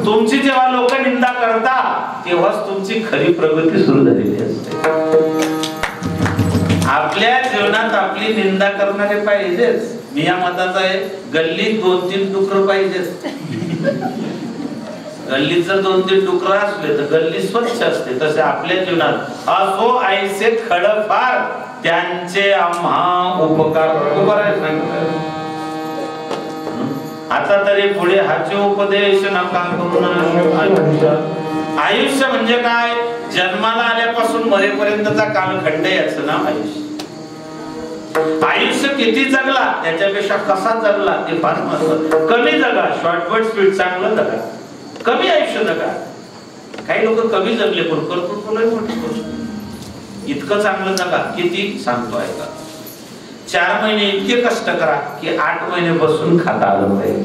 तुमची जेव्हा लोक निंदा करतात तेव्हाच तुमची खरी प्रगती सुरू झालेली असते. आपल्या जीवनात आपली निंदा करणारे पाहिजेच. मी या मताचा आहे, गल्लीत 2-3 डुकर पाहिजेच. गल्लीत जर 2-3 डुकर असले तर गल्ली स्वच्छ असते. तसे आपल्या जीवनात असो ऐसे खडफार त्यांचे आम्हा उपकार. आता तरी पुढे हाचे उपदेश नका करू. आयुष्य म्हणजे काय? जन्माला आल्यापासून मरेपर्यंतचा कालखंड याचं नाव आयुष्य. आयुष्य किती जगला त्याच्यापेक्षा कसा जगला ते फार महत्त्वाचं. कमी जगा, शॉर्टकट स्पीड, चांगलं जगा. कमी आयुष्य जगा. काही लोक कमी जगले पण कर्तृत्व लय मोठी गोष्ट. इतकं चांगलं जगा. किती सांगतो ऐका. 4 महिने इतके कष्ट करा की 8 महिने बसून खाता आलं पाहिजे.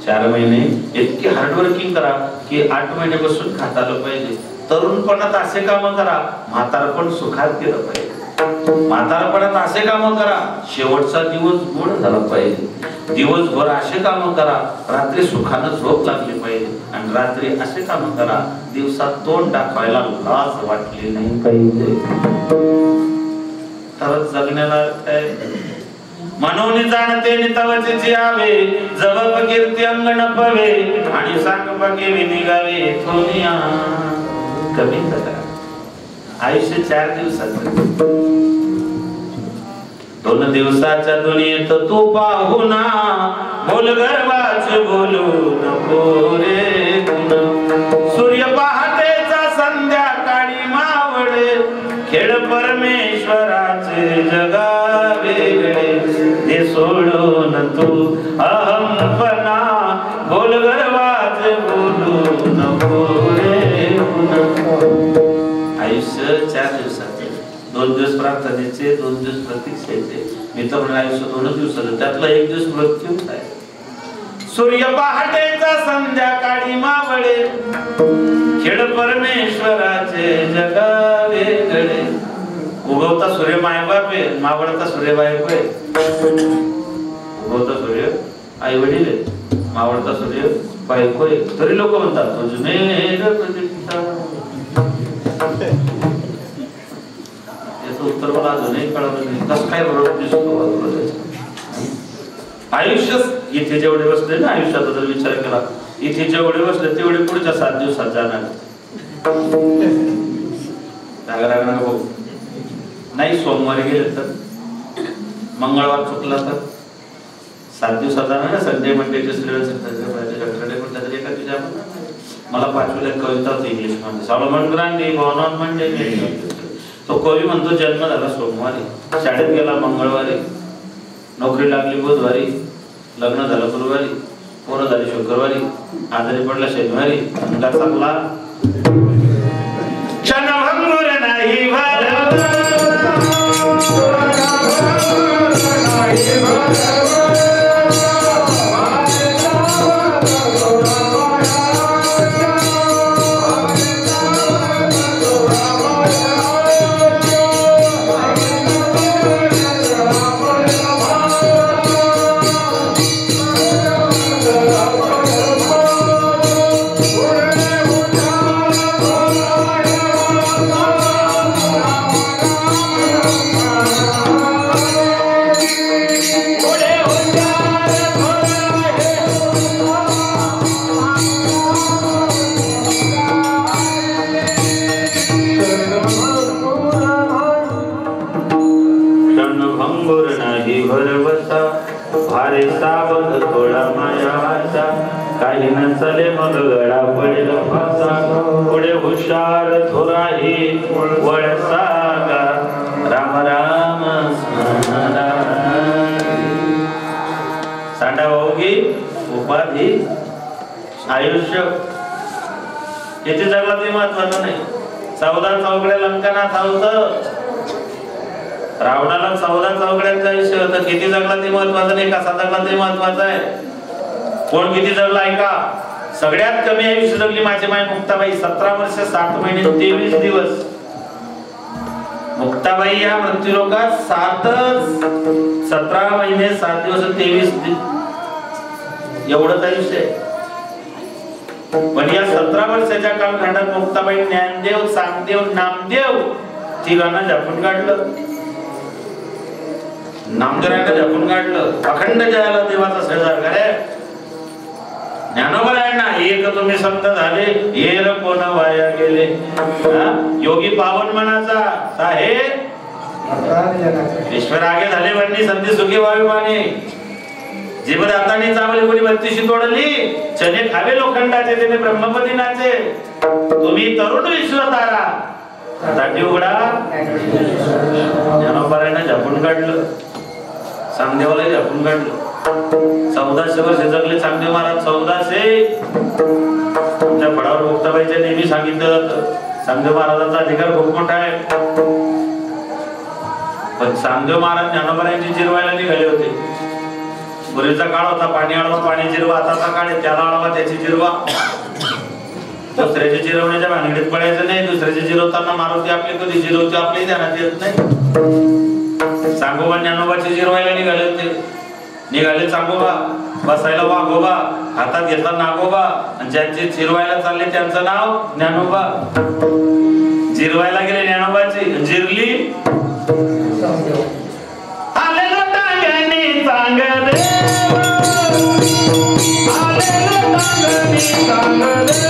4 महिने इतके हार्डवर्किंग करा की 8 महिने बसून खाता आलं पाहिजे. तरुणपणात असे काम करा, म्हातारपण सुखात गेलं पाहिजे. म्हातारपणात असे काम करा, शेवटचा दिवस गोड झाला पाहिजे. दिवसभर असे काम करा, रात्री सुखानं झोप लागली पाहिजे. आणि रात्री असे काम करा, दिवसात तोंड दाखवायला लाज वाटली नाही पाहिजे. तर जगण्याला काय म्हणून जाणते नितवचे जियावे, जवळ कीर्ती अंगण पवे, आणि सांग बगे निघावे थोनिया. कमी करा. आयुष्य 4 दिवसाचं. 2 दिवसाच्या दुनियेत तू पाहू ना, बोल गर्वाच बोलू नको रे गुण. सूर्य पहाटेचा संध्याकाळी मावळे, खेळ परमेश्वराचे जगा वेगळे. ते सोडून तू अहमपणा, बोल गर्वाच बोलू नको रे गुण. आयुष्य 4 दिवसाचे. 2 दिवस प्रार्थनेचे, 2 दिवस प्रतीक्षेचे. मी तर म्हणून आयुष्य 2 दिवसाचं, त्यातला 1 दिवस मृत्यूच आहे. सूर्य पहाटेचा संध्याकाळी मावळे, खेळ परमेश्वराचे जगा वेगळे. उगवता सूर्य मायबाप आहे, मावळता सूर्य बायको आहे. उगवता सूर्य आई वडील आहे, मावळता सूर्य बायको आहे. तरी लोक म्हणतात याचं उत्तर मला अजूनही कळलं नाही. कसं काय बरोबर दिसतो आयुष्य. इथे जेवढे बसले ना, आयुष्याचा जर विचार केला, इथे जेवढे बसले तेवढे पुढच्या 7 दिवसात जाणार नाही. सोमवारी गेले तर, मंगळवार चुकला तर 7 दिवसात जाणार ना. संडे, मंडे, ट्युसडे, सॅटर्डे म्हटलं तरी एका तुझ्या. मला 5वीला कविता होती इंग्लिश मध्ये, सॉलोमन ग्रांडी बॉर्न ऑन मंडे. तो कवी म्हणतो जन्म झाला सोमवारी, शाळेत गेला मंगळवारी, नोकरी लागली बुधवारी, लग्न झालं गुरुवारी, पोरं झाली शुक्रवारी, आजारी पडला शनिवारी, अंगात चांगला क्षणभंगुर नाही सावध थोडा मायाचा, काही न चले मग गळा पडेल फासा, पुढे हुशार थोराही वळ सागा, राम राम स्मरा. सांडा भाऊगी उपाधी आयुष्य किती जगला ते महत्वाचं नाही. 14 चौकड्या लंकानाथ होत, रावणाला 14 चौकड्यांचं आयुष्य होतं. किती जगला ते महत्वाचं नाही, कसा जगला ते महत्वाचं आहे. कोण किती जगला ऐका. सगळ्यात कमी आयुष्य जगली माझी माय मुक्ताबाई, 17 वर्ष 7 महिने 23 दिवस. मुक्ताबाई या मृत्यूलोकात 17 महिने 7 दिवस 23 एवढंच आयुष्य आहे. पण या 17 वर्षाच्या कालखंडात मुक्ताबाई ज्ञानदेव, चांगदेव, नामदेव तिघांना जपून काढलं. नामदेवांना जपून काढलं. अखंड जयाला देवाचा शेजार करे. ज्ञानोबरायांना एक तुम्ही संत झाले, येर कोण वाया गेले. योगी पावन मनाचा साहेब ईश्वर आगे झाले म्हणणी, संधी सुखी व्हावी माने. जीवन हाताने चावले कोणी बत्तीशी तोडली, चने खावे लोखंडाचे त्याने ब्रह्मपदी नाचे. तुम्ही तरुण विश्वतारा दाटी उघडा. ज्ञानोबरायांना जपून काढलं, चांगदेवाला जपून काढलं. 1400 वर्ष जगले चांगदेव महाराज. 1400 तुमच्या फळावर मुक्ताबाईच्या नेहमी सांगितलं जातं चांगदेव महाराजांचा अधिकार खूप मोठा आहे. पण चांगदेव महाराज ज्ञानोबरायांची जिरवायला निघाले होते. पूर्वीचा काळ होता पाणी अडवा पाणी जिरवा. आताचा काळ आहे त्याला अडवा त्याची जिरवा. दुसऱ्याची जिरवण्याच्या भानगडीत पडायचं नाही. दुसऱ्याची जिरवताना मारुती आपली कधी जिरवते आपली ध्यानात येत नाही. सांगोबा ज्ञानोबाची जिरवायला निघाले होते. निघाले चांगोबा, बसायला वाघोबा, हातात घेतला नागोबा, आणि ज्यांची जिरवायला चालले त्यांचं नाव ज्ञानोबा. जिरवायला गेले ज्ञानोबाची, जिरली आलेलो टांगणी चांगले, आलेलो टांगणी चांगले.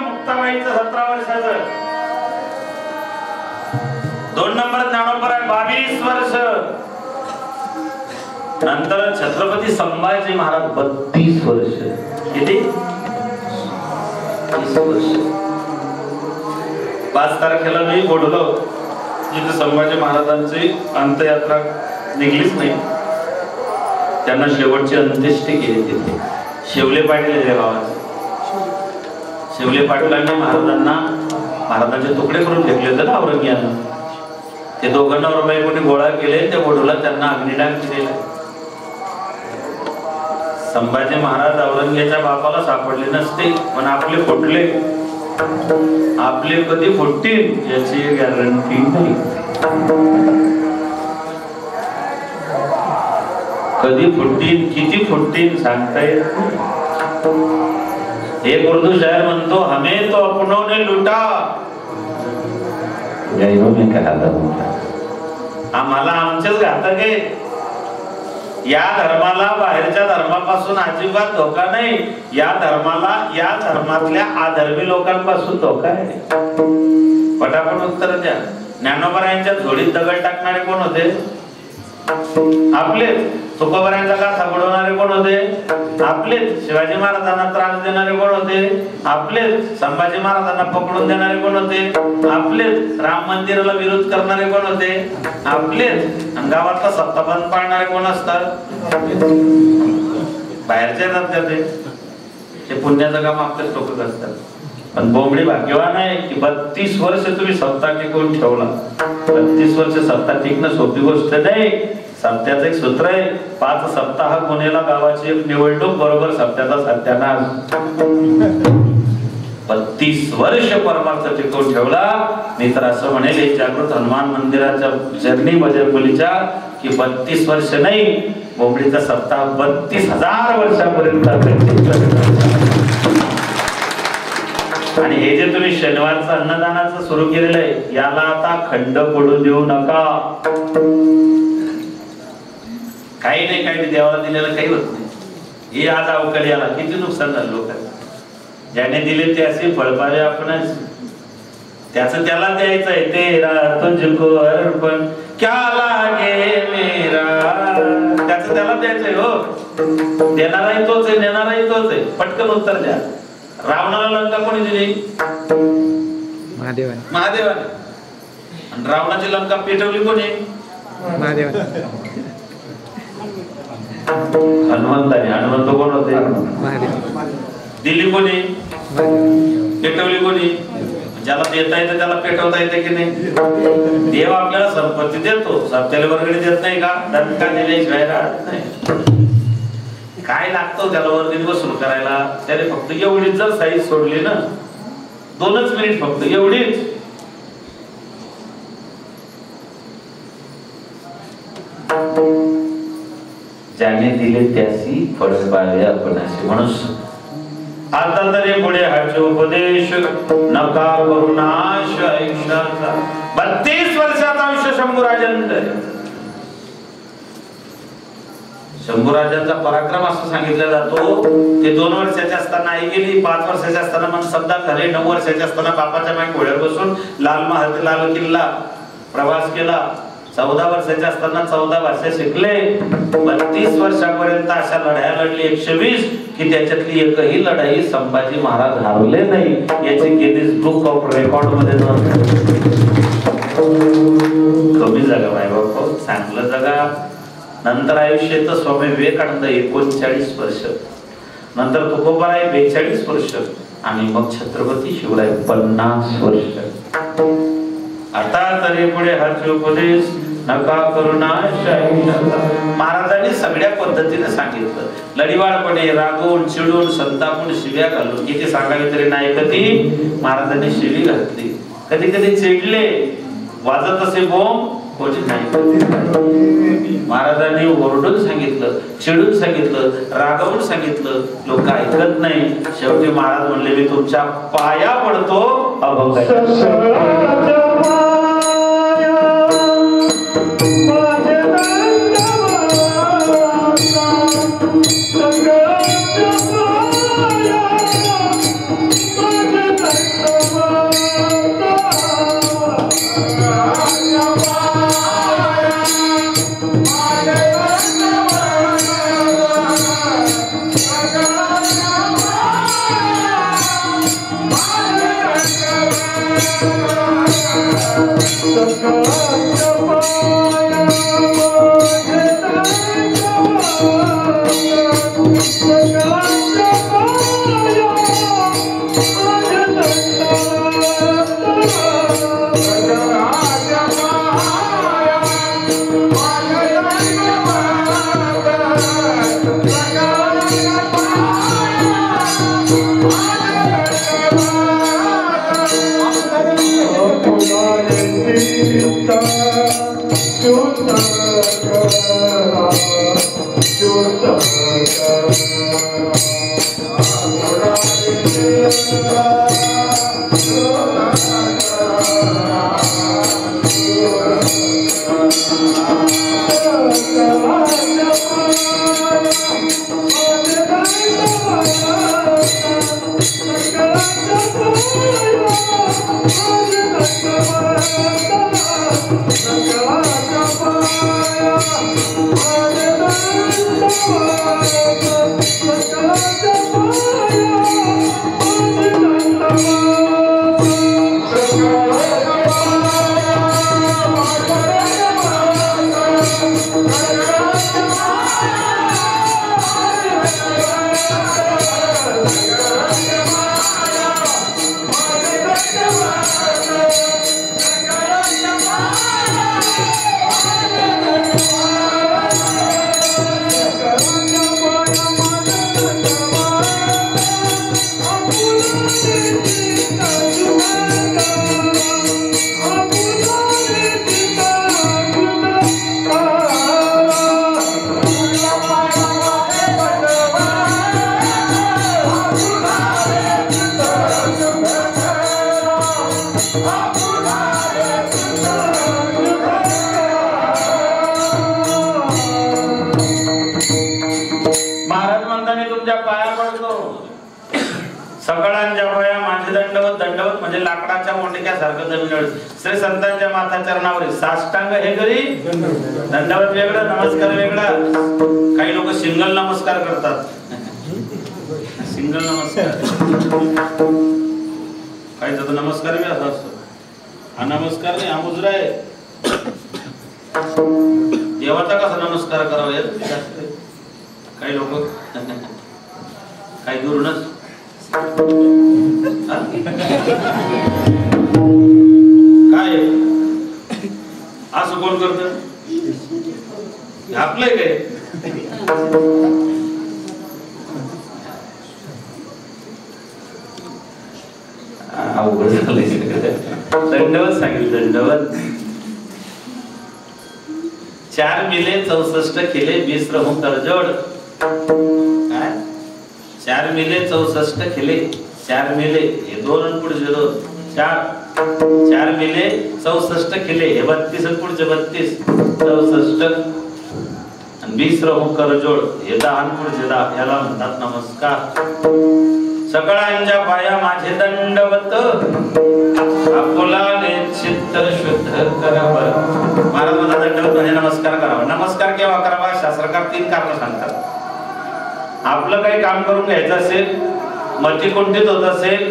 मुक्ताबाईचं 17 वर्षाचं. 2 नंबर ज्ञानोबा 22 वर्ष. नंतर छत्रपती संभाजी महाराज 32 वर्ष. किती? 30 वर्ष. 5 तारखेला मी बोललो जिथे संभाजी महाराजांची अंत्ययात्रा निघलीच नाही. त्यांना शेवटची अंत्येष्टी केली तिथे शेवले पाटील या गावात. शिवले पाटलांनी महाराजांचे तुकडे करून फेकले होते ना औरंगजेबानं. ते दोघांना रुपये कोणी गोळा केले, त्या गोडूला त्यांना अग्निदान केलेला. संभाजी महाराज औरंगजेबाच्या बापाला सापडले नसते, पण आपले फुटले. आपले कधी फुटतील याची गॅरंटी नाही. कधी फुटतील, किती फुटतील सांगता येत नाही. एक उर्दू शायर म्हणतो, हमें तो अपनों ने लुटा, आम्हाला आमचेच घातक आहे. या धर्माला बाहेरच्या धर्मापासून अजिबात धोका नाही. या धर्माला या धर्मातल्या अधर्मी लोकांपासून धोका आहे. पटापट उत्तर द्या. ज्ञानोबरायांच्या झोडीत दगड टाकणारे कोण होते? आपलेच. तुकोबरायांचा गाथा बुडवणारे कोण होते? आपलेच. शिवाजी महाराजांना त्रास देणारे कोण होते? आपलेच. संभाजी महाराजांना पकडून देणारे कोण होते? आपलेच. राम मंदिराला विरोध करणारे कोण होते? आपलेच. आणि गावातला सत्ताबंद पाळणारे कोण असतात? बाहेरचे येतात ते पुण्याचं काम आपलेच लोक असतात. पण बोंबडी भाग्यवान आहे की 32 वर्ष तुम्ही सत्ता टिकवून ठेवला. 32 वर्ष सत्ता टिकणं सोपी गोष्ट नाही. सप्त्याचं एक सूत्र आहे, 5 सप्ताह कोणेला गावाची एक निवडणूक बरोबर सप्त्याचा सत्यानाश. 32 वर्ष परमार्थ टिकवून ठेवला. मी तर असं म्हणेल एक जागृत हनुमान मंदिराच्या जर्नी बजरंगबलीच्या की 32 वर्ष नाही, बोबडीचा सप्ताह 32,000 वर्षापर्यंत. आणि हे जे तुम्ही शनिवारचं अन्नदानाचं सुरू केलेलं आहे, याला आता खंड पडू देऊ नका. काही नाही देवाला दिलेलं काही होत नाही. हे आज अवकाळी आला, किती नुकसान झालं लोकांचं. ज्याने दिले ते असे फळपावे आपणच, त्याचं त्याला द्यायचंय. तेरा तुझको अर्पण क्या लागे मेरा, त्याचं त्याला द्यायचंय. हो, देणाराही तोच आहे, नेणाराही तोच आहे. पटकन उत्तर द्या. रावणाला लंका कोणी दिली? महादेवाने. आणि रावणाची लंका पेटवली कोणी? महादेवाने. हनुमंताने. हनुमंत कोण होते? दिली कोणी? पेटवली कोणी? ज्याला देता येतं त्याला पेटवता येते की नाही? देव आपल्याला संपत्ती देतो, सप्त्याला वर्गणी देत नाही का? दंडका दिल्याशिवाय राहत नाही. काय लागतो त्याला वर्गणी वसूल करायला? त्याने फक्त एवढीच जर साईज सोडली ना, 2च मिनिट फक्त, एवढीच. ज्याने दिले त्यासी फळ पावे आपण असे. म्हणून आता तरी पुढे हाचे उपदेश नका करुणाश आयुष्याचा. 32 वर्षाचा आयुष्य शंभूराजांचा. शंभूराजांचा पराक्रम असं सांगितलं जातो. ते 2 वर्षाचे असताना आई गेली, 5 वर्षाचे असताना मन सद्दा झाले, 9 वर्षाचे असताना बापाच्या मागे घोड्यावर बसून लाल महाल ते लाल किल्ला प्रवास केला. 14 वर्षाचे असताना 14 भाषा शिकले. 32 वर्षापर्यंत अशा लढाया लढली 120 की त्याच्यातली एकही लढाई संभाजी महाराज हारले नाही. याची गिनीज बुक ऑफ रेकॉर्ड मध्ये कमी जागा माय बाप, चांगलं जगा. नंतर आयुष्यात स्वामी विवेकानंद 39 वर्ष, नंतर तुकोबाराय 42 वर्ष, आणि मग छत्रपती शिवराय 50 वर्ष. आता तरी पुढे हाचे उपदेश नका करुणाश आयुष्याचा. महाराजांनी सगळ्या पद्धतीने सांगितलं. लढीवाळपणे, रागवून, चिडून, संतापून, शिव्या घालून. किती सांगावी तरी नाही कधी महाराजांनी शिवी घातली. कधी कधी चिडले, वाजत असे बोंब, कोणी नाही. महाराजांनी ओरडून सांगितलं, चिडून सांगितलं, रागवून सांगितलं. लोक ऐकत नाही. शेवटी महाराज म्हणले, मी तुमच्या पाया पडतो. Come on. सगळ्यांच्या पाया माझे दंडवत. दंडवत म्हणजे लाकडाच्या मोंडक्यासारखं जमिनीवर. श्री संतांच्या माथा चरणावर साष्टांग हे करी. दंडवत वेगळं, नमस्कार वेगळा. काही लोक सिंगल नमस्कार करतात. सिंगल नमस्कार. काही तर नमस्कार बी असा असतो. हा नमस्कार नाही, हा मुजरा आहे. देवाचा कसा नमस्कार करावा यात काही लोक काही दुरूनच काय असं कोण करत आपलंय काय. अवघड झालंय. दंडवत सांगितलं. दंडवत 4 मिले 64 केले 20 रहू तडजोड. 4 मिले 64 केले. 4 मिले हे 2 आणि पुढचे 2 4 मिले 64 केले. हे 32 आणि पुढचे 32 64 आणि 20 रहू करजोड. हे 10 आणि पुढचे 10. याला म्हणतात नमस्कार. सगळ्यांच्या पाया माझे दंडवत. आपुलाने चित्त शुद्ध करावं. महाराज मला दंडवत म्हणजे नमस्कार करावा. नमस्कार केव्हा करावा? शास्त्रकार 3 कारण सांगतात. आपलं काही काम करून घ्यायचं असेल, मती कुंठित होत असेल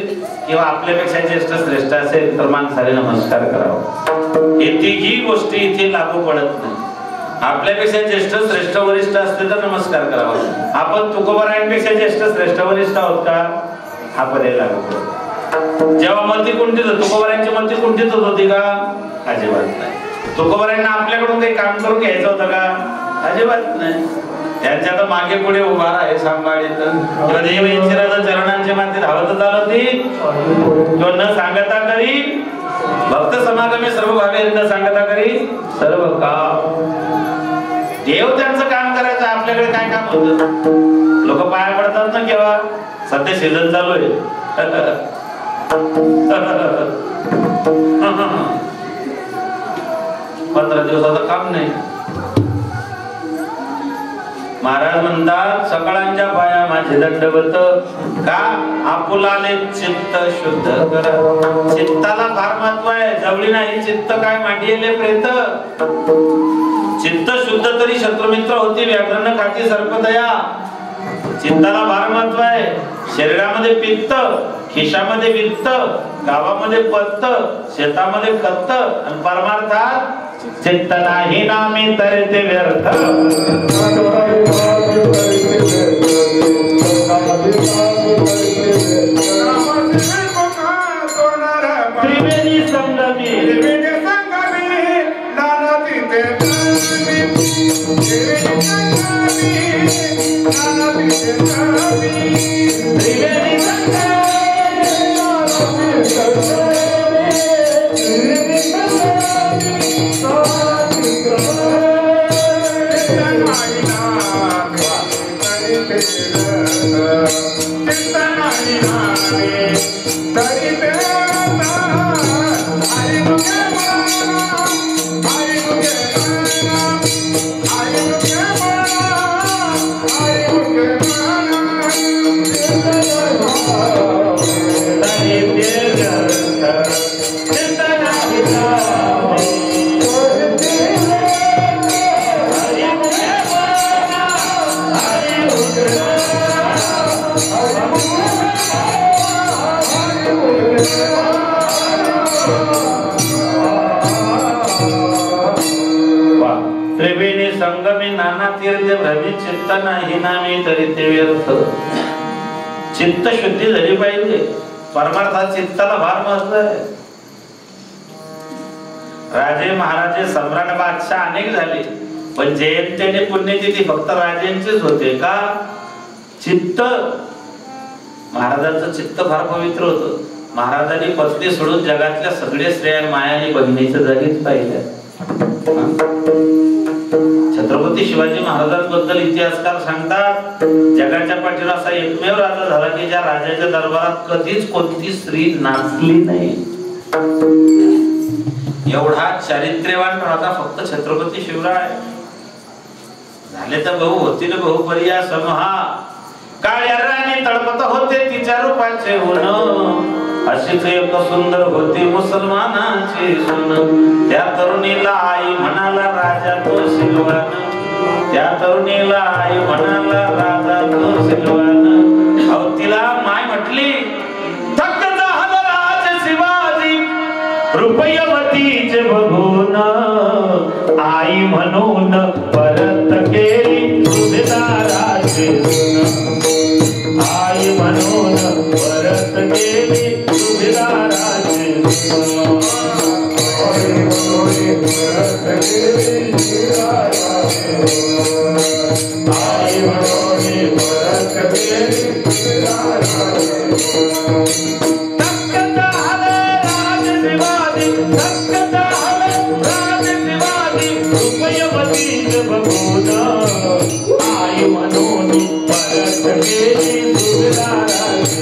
किंवा आपल्यापेक्षा ज्येष्ठ श्रेष्ठ असेल तर माणसाने नमस्कार करावा. हे तिघी गोष्टी इथे लागू पडत नाही. आपल्यापेक्षा ज्येष्ठ श्रेष्ठ वरिष्ठ असते तर नमस्कार करावा. आपण तुकोबारायांपेक्षा ज्येष्ठ श्रेष्ठ वरिष्ठ आहोत का? हा पर्याय लागू पडतो. जेव्हा मती कुंठित होत, तुकोबारायांची मती कुंठित होत होती का? अजिबात नाही. तुकोबारायांना आपल्याकडून काही काम करून घ्यायचं होतं का? अजिबात नाही. त्यांच्या तर मागे पुढे उभा आहे सांभाळीत. देव इच्छिराचा चरणांच्या माती धावत चालवती. तो न सांगता करी भक्त समागमे सर्व भावे न सांगता करी सर्व काम. देव त्यांचं काम करायचं. आपल्याकडे काय काम होतं? लोक पाया पडतात ना केव्हा? सध्या सीझन चालू आहे. 15 दिवसाचं काम नाही. महाराज म्हणतात सगळ्यांच्या पाया माझे दंडवत. का? आपुलाने चित्त शुद्ध करा. चित्ताला फार महत्व आहे. जवळी नाही चित्त काय मांडिले प्रेत. चित्त शुद्ध तरी शत्रुमित्र होती. व्याघ्रन खाती सर्पदया. चित्ताला फार महत्व आहे. शरीरामध्ये पित्त, खिशामध्ये वित्त, गावामध्ये पत्त, शेतामध्ये खत्त आणि परमार्थात चित्त नाही नामी तर ते व्यर्थ. त्रिवेणी संगमी त्रिवेणी संगमी नाना तीर्थ भ्रमी चित्त नाही नामी तरी ते व्यर्थ. चित्त शुद्धी झाली पाहिजे. परमार्थात चित्ताला फार महत्व आहे. राजे महाराजे सम्राट बादशाह अनेक झाले पण जयंती पुण्यतिथी फक्त राजांचीच होते का? चित्त महाराजांचं चित्त फार पवित्र होतं. महाराजांनी पत्नी सोडून जगातल्या सगळ्या स्त्रिया मायाने बहिणीच्या जागीच पाहिल्या. छत्रपती शिवाजी महाराजांबद्दल इतिहासकार सांगतात, जगाच्या पाठीवर असा एकमेव राजा झाला की ज्या राजाच्या दरबारात कधीच कोणती स्त्री नाचली नाही. एवढा चारित्र्यवान राजा फक्त छत्रपती शिवराय. झाले तर बहु होतील बहुपर्या समहा, काळ्या राणी तळपत होते तिच्या रूपाचे होण. अशीच एक सुंदर होती मुसलमानाची सून. त्या तरुणीला आई म्हणाला राजा तो सिलवान. त्या तरुणीला आई म्हणाला राजा तो सिलवान. अहो तिला माय म्हटली थक्क झाला राज शिवाजी रुपयवतीचे बघून. आई म्हणून परत केली सुभेदाराची सून. आई म्हणून परत केली सुभेदाराची सून. आई म्हणून परत केली सुभेदाराची सून. आई म्हणून परत केली सुभेदाराची सून. आई म्हणून परत केली सुभेदाराची.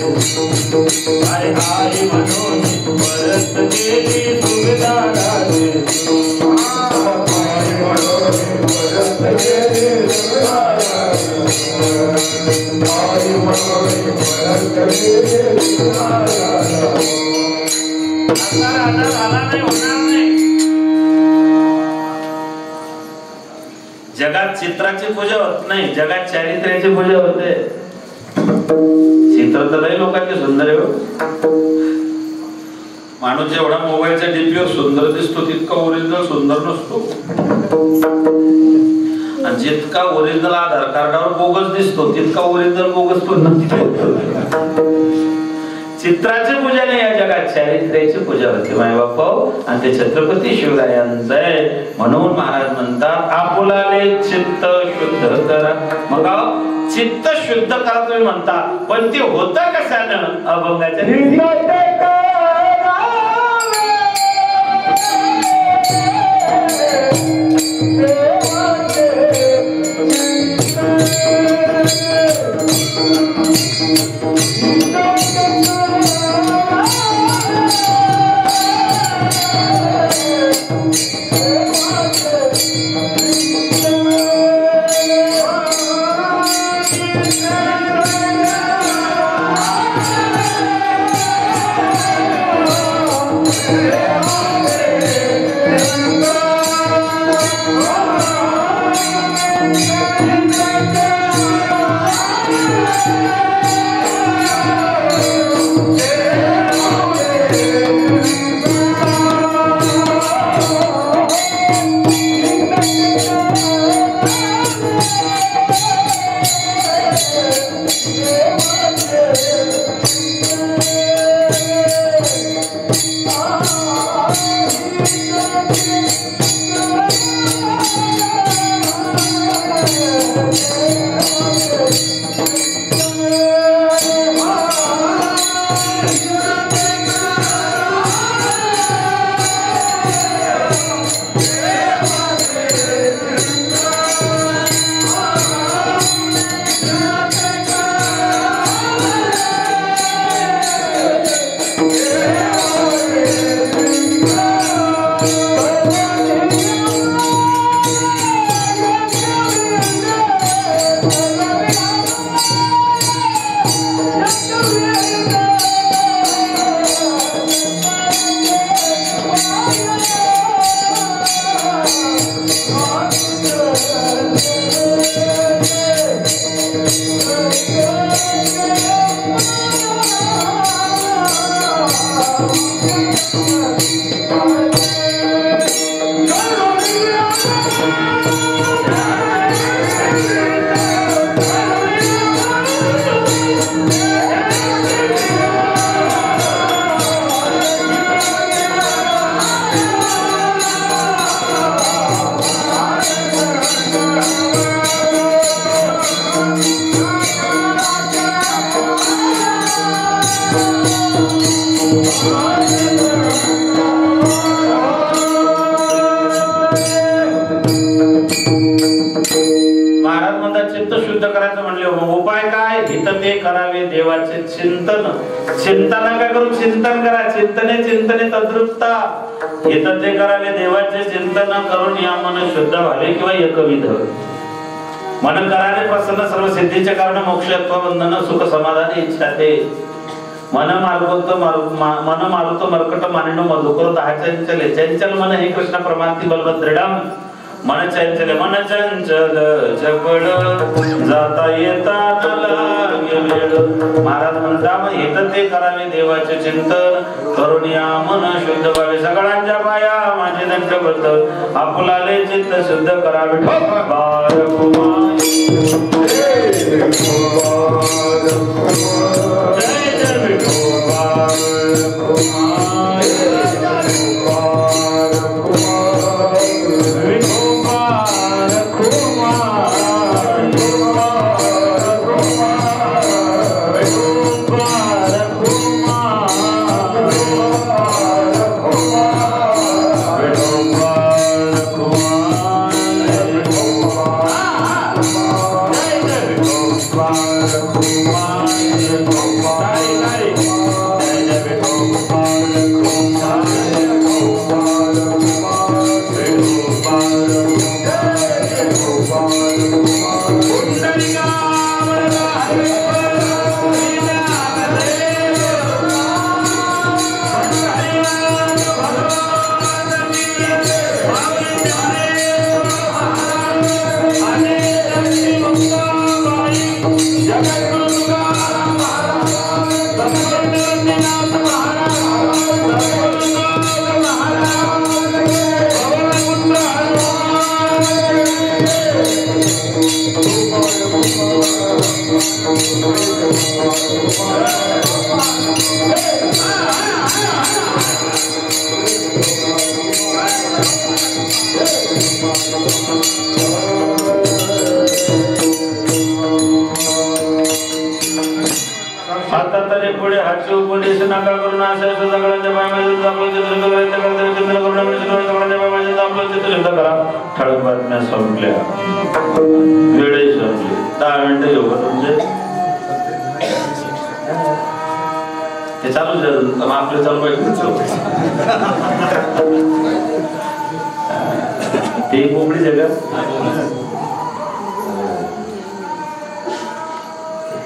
आई म्हणून परत केली सुभेदाराची. आई म्हणून परत केली सुभेदाराची. आई म्हणून परत केली सुभेदाराची. जगात चित्राची पूजा होत नाही, जगात चारित्र्याची पूजा होते. चित्र तर लई लोकांचे सुंदर आहे. माणूस जेवढा मोबाईलच्या डीपीवर सुंदर दिसतो तितका ओरिजिनल सुंदर नसतो. आणि जितका ओरिजिनल आधार कार्डावर बोगस दिसतो तितका ओरिजिनल बोगस पण नसतो. चित्राची पूजा नाही, या जगात चारित्र्याची पूजा होते माय बाप्पा. आणि ते छत्रपती शिवरायांचं आहे. म्हणून महाराज म्हणतात आपुलाले चित्त शुद्ध करा. मग चित्त शुद्ध करा तुम्ही म्हणता, पण ते होतं कशानं? अभंगाच्या देवाचे चिंतन चिंतन काय करू चिंतन करा चिंतने चिंतने तद्रुपता येतं ते करावे देवाचे चिंतन करून या मन शुद्ध व्हावे किंवा एकविध मन कराने प्रसन्न सर्व सिद्धीचे कारण मोक्षत्व बंधन सुख समाधान इच्छा ते मन मारुतो मरकट मानिनो मधुकर चंचल चंचल मन हे कृष्ण प्रमांती बलभद्रडम मन चंचल चपळ जाता येता लागे वेळ महाराज म्हणतात येतं ते करावे देवाचे चिंतन करून या मन शुद्ध व्हावे सगळ्यांच्या पाया माझे दंडवत आपुलाले चित्त शुद्ध करावे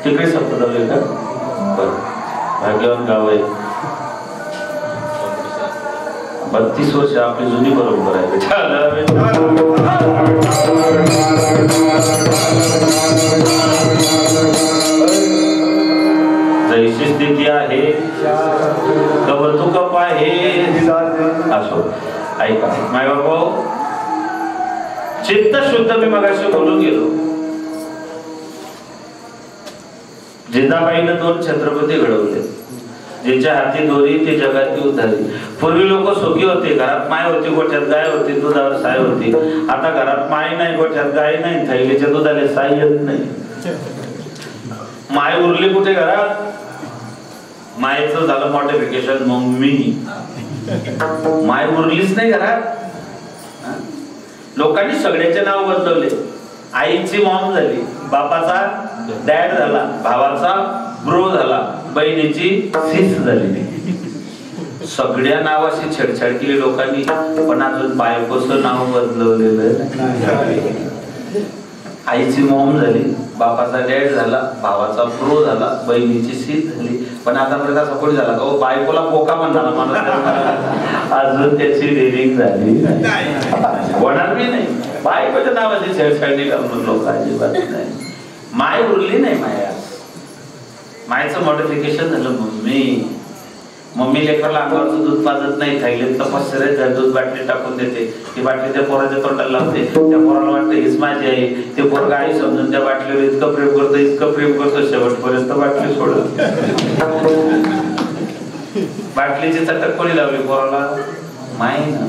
तिकडे सप्तदल का भाग्यवान गाव आहे 32 वर्ष आपली जुनी परंपरा आहे जैसी स्थिती आहे कौतुक आहे असो ऐका माय बाबा चित्त शुद्ध मी मगाशी बोलून गेलो जिजाबाईने 2 छत्रपती घडवले जिच्या हाती दोरी ते जगाती उधारी पूर्वी लोक सुखी होते घरात माय होती गोठ्यात गाय होती दुधावर साय होती आता घरात माय नाही गोठ्यात गाय नाही थैलीच्या दुधाला साय येत नाही माय उरली कुठे घरात मायचं झालं मॉडिफिकेशन मम्मी माय उरलीच नाही घरात लोकांनी सगळ्याचे नाव बदलवले आईची मॉम झाली बापाचा डॅड झाला भावाचा ब्रो झाला बहिणीची सिस झाली सगळ्या नावाशी छेडछाड केली लोकांनी पण अजून बायकोचं नाव बदलवलेलं आईची मॉम झाली बापाचा डॅड झाला भावाचा ब्रो झाला बहिणीची सिस झाली पण आतापर्यंत सपोर्ट झाला का बायकोला पोका म्हणणार माणूस अजून त्याची डेअरिंग झाली होणार बी नाही बायकोच्या नावाची छेडछाडी करणं लोक अजिबात नाही माय उरली नाही माया मायचं मॉडिफिकेशन झालं मम्मी लेकराला अंगावरचं दूध पाजत नाही थैलीतलं पसरे दूध बाटली टाकून देते ती बाटली त्या पोराच्या तोंडाला लावते त्या पोराला वाटतं हीच माझी आई ते पोरगा आई समजून त्या बाटलीवर इतकं प्रेम करतो शेवटपर्यंत बाटली सोडत बाटलीची चटक कोणी लावली पोराला माय ना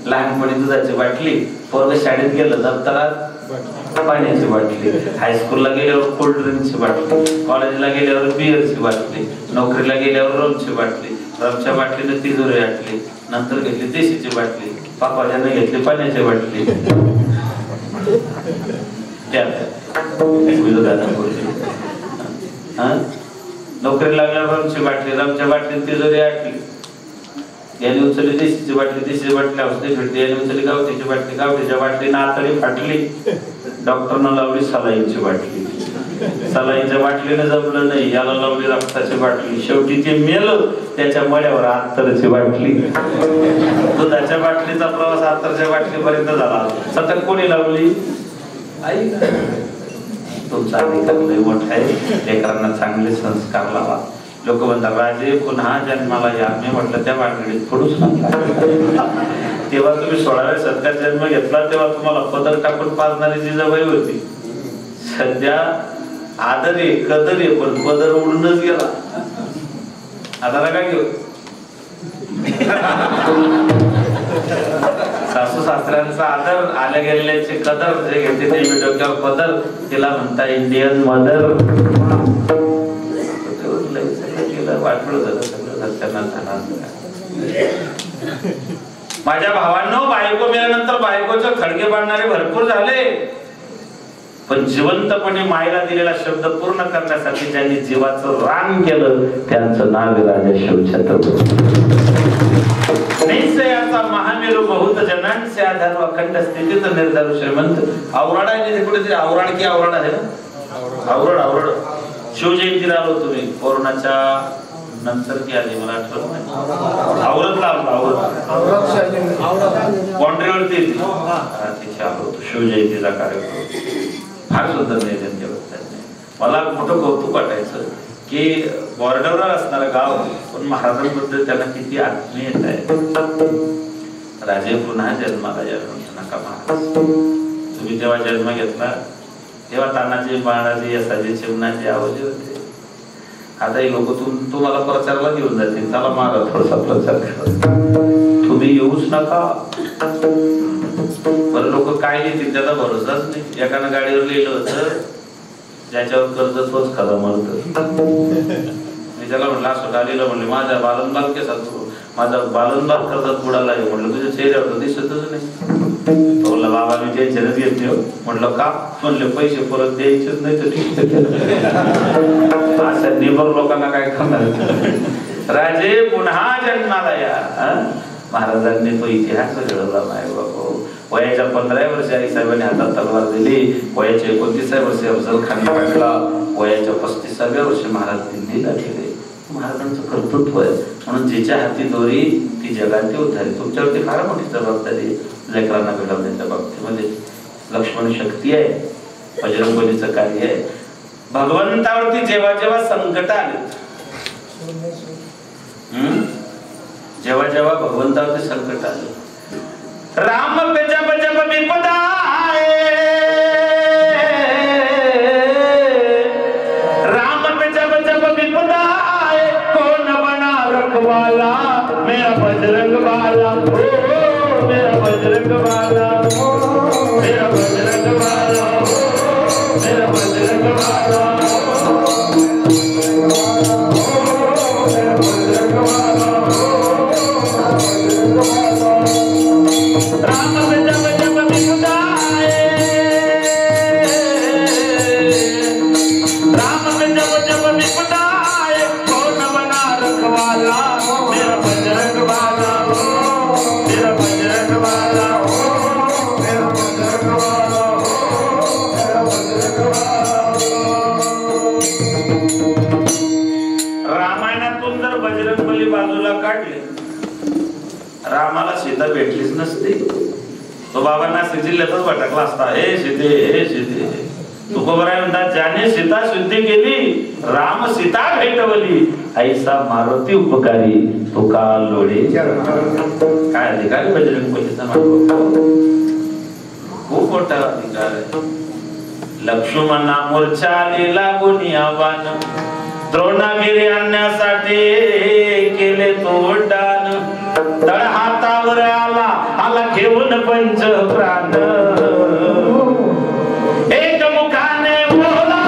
लहानपणी दुधाची बाटली पोरग शाळेत गेलं दप्तरात पाण्याची बाटली हायस्कूलला गेल्यावर कोल्ड ड्रिंकची बाटली कॉलेजला गेल्यावर बिअरची बाटली नोकरीला गेल्यावर रमची बाटली रमच्या बाटलीने तिजोरी आटली नंतर घेतली देशीची बाटली पापाच्याने घेतली पाण्याची बाटली नोकरी लागल्यावर रमची बाटली, रमच्या बाटलीत तिजोरी आटली, याने उचलली देशीची बाटली, देशीची बाटली औषधी भेटली, याने उचलली गावठीची बाटली, गावठीच्या बाटलीनं आतडी फाटली, डॉक्टरनं लावली सलाईनची बाटली, सलाईनच्या बाटलीने जमलं नाही, याला लावली रक्ताची बाटली, शेवटी ते मेलं, त्याच्या मळ्यावर अत्तरची बाटली. दुधाच्या बाटलीचा प्रवास अत्तरच्या बाटलीपर्यंत झाला. सतत कोणी लावली? आई. तुमचा अधिकार लय मोठा आहे, लेकरांना चांगले संस्कार लावा. लोक म्हणतात राजे पुन्हा जन्माला या. मी म्हटलं त्या भानगडीत पडूच नका. तेव्हा तुम्ही 16व्या शतकात जन्म घेतला तेव्हा तुम्हाला पदर टाकून पाजणारी जिजाबाई होती. सध्या आदर आहे, कदर आहे, पण पदर उडूनच गेला. आता काय घेऊ? सासू सासऱ्यांचा आदर, आल्या गेलेल्याचे कदर, जे घेते ते मी डोक्यावर पदर, तिला म्हणता इंडियन मदर. वाटलं झालं सगळं सत्यानाश झाला. माझ्या भावांनो, बायको मेल्यानंतर बायकोचे खडगे बांधणारे भरपूर झाले, पण जिवंतपणे मायला दिलेला शब्द पूर्ण करण्यासाठी ज्यांनी जीवाचं रान केलं त्यांचं नाव आहे राजा शिवछत्रपती. निश्चयाचा महामेरू बहुत जनांचे आधार अखंड स्थितीत निर्धारू श्रीमंत. आवराड आहे कुठेतरी, आवराड की आवराड आहे ना, आवरड आवरड. शिवजयंतीला आलो तुम्ही, कोरोनाच्या नंतर की आधी मला आठवत नाही, आवरतला बाउंड्रीवरती तिथे आलो होतो. शिवजयंतीचा कार्यक्रम फार सुंदर नियोजन केलं त्यांनी. मला मोठं कौतुक वाटायचं की बॉर्डरवर असणारं गाव, पण महाराजांबद्दल त्यांना किती आत्मीयत आहे. राजे पुन्हा जन्माला या नका महाराज. तुम्ही जेव्हा जन्म घेतला तेव्हा तानाजी महाराजी यसाजी चिमणाजी आवाजी होते. आता हे लोक तुम्हाला प्रचारला घेऊन जातील, चला मारा थोडासा प्रचार करा, तुम्ही येऊच नका. बरं लोक काय लिहितील त्याचा भरोसाच नाही. एकानं गाडीवर लिहिलं होतं ज्याच्यावर कर्ज तोच खरा मरत. मी त्याला म्हणलं असं गाडीला म्हणले माझ्या बालनबाल केसात, माझा बालनबाल कर्जात बुडाला आहे. म्हटलं तुझ्या चेहऱ्यावर दिसतच नाही. बोलला बाबा मी टेन्शनच घेत नाही. म्हटलं का? म्हणले पैसे परत द्यायचेच नाही तर ठीक. अशा निबर लोकांना काय करणार. राजे पुन्हा जन्माला या. महाराजांनी तो इतिहास घडवला नाही बाबा. वयाच्या 15व्या वर्षी आई साहेबांनी हातात तलवार दिली, वयाच्या 29व्या वर्षी अफजल खान काढला, वयाच्या 35व्या वर्षी महाराज दिल्लीला गेले. महाराजांचं कर्तृत्व आहे म्हणून जिच्या हाती दोरी ती जगाती उद्धारी. तुमच्यावरती फार मोठी जबाबदारी लेकरांना घडवण्याच्या बाबतीमध्ये. लक्ष्मण शक्ती आहे, बजरंगबलीचं कार्य आहे. भगवंतावरती जेव्हा जेव्हा संकट आले, जेव्हा जेव्हा भगवंतावरती संकट आले, राम जब जब विपदा आए, राम पे जब जब विपदा आए, कौन बना रखवाला मेरा बजरंग वाला, मेरा बजरंग वाला, मेरा बजरंग वाला, मेरा बजरंग वाला, राम पे जब जब विपदा आए, राम पे जब जब विपदा आए, कौन बना रखवाला मेरा बजरंग वाला, मेरा बजरंग वाला, मेरा बजरंग वाला, मेरा बजरंग वाला. रामायणातून जर बजरंगबली बाजूला काढले, रामाला सीता भेटलीच नसते. तो बाबा नाशिक जिल्ह्यातच भटकला असता. हे सीते, हे सीते. तुकोबराय म्हणतात ज्याने सीता शुद्धी केली, राम सीता भेटवली, ऐसा मारुती उपकारी तो काल लोळे. काय अधिकारी बजरंगबलीचा खूप मोठा अधिकार आहे. लक्ष्मणा मोर्चाले लागून आव्हान, द्रोणागिरी आणण्यासाठी केले तो उड्डाण, तळ हातावर आला आला घेऊन पंच प्राण, एक मुखाने बोला,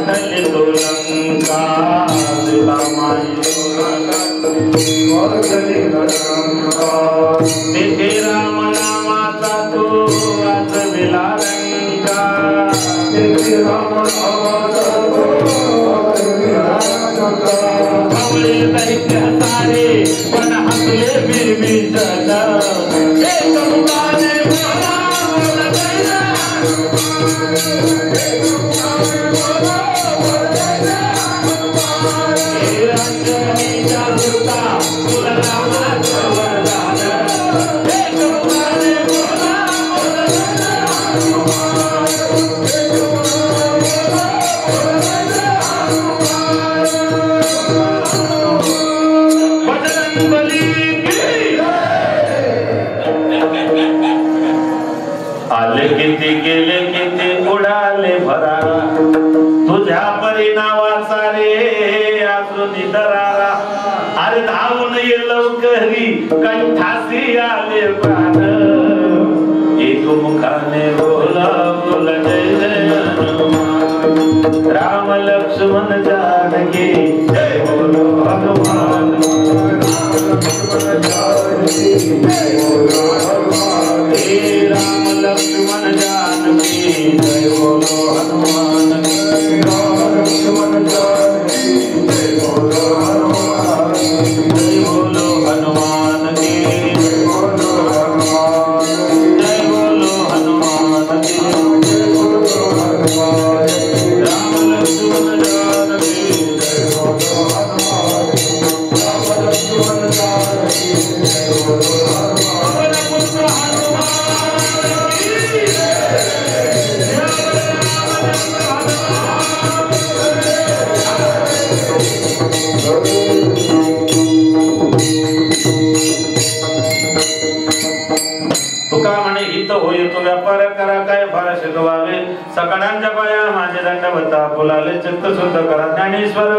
गाठले तो लंका दिला तिथे राम नामाचा तो वाचविला लंका कवळे दैत्य सारे पण हसले बिरबिटत एक मुखाने बोला बोला गैला हे अंजनीचा सुता तुला रामाचं वरदान एक मुखाने बोला बोला आले किती गेले किती उडाले भरारा तुझ्या परिणावाचा रे अजून दरारा अरे धावून ये लवकरी कंठासी आले प्राण एक मुखाने बोला बोला जय जय हनुमान राम लक्ष्मण जानकी जय बोलो हनुमान हे राम लक्ष्मण जानकी जय बोलो हनुमान लक्ष्मण जानकी जय बोलो हनुमान जय बोलो हनुमान की जय बोलो हनुमान जय बोलो हनुमान की जय बोलो हनुमान राम लक्ष्मण जानकी जय बोलो हनुमान राम लक्ष्मण जानकी जय बोलो हनुमान पुत्र हनुमान तुका म्हणे हित होय तो व्यापार करा काय फार शिकवावे सकाळांच्या पाया माझे दंडवत फुलाले चित्त शुद्ध करा ज्ञानेश्वर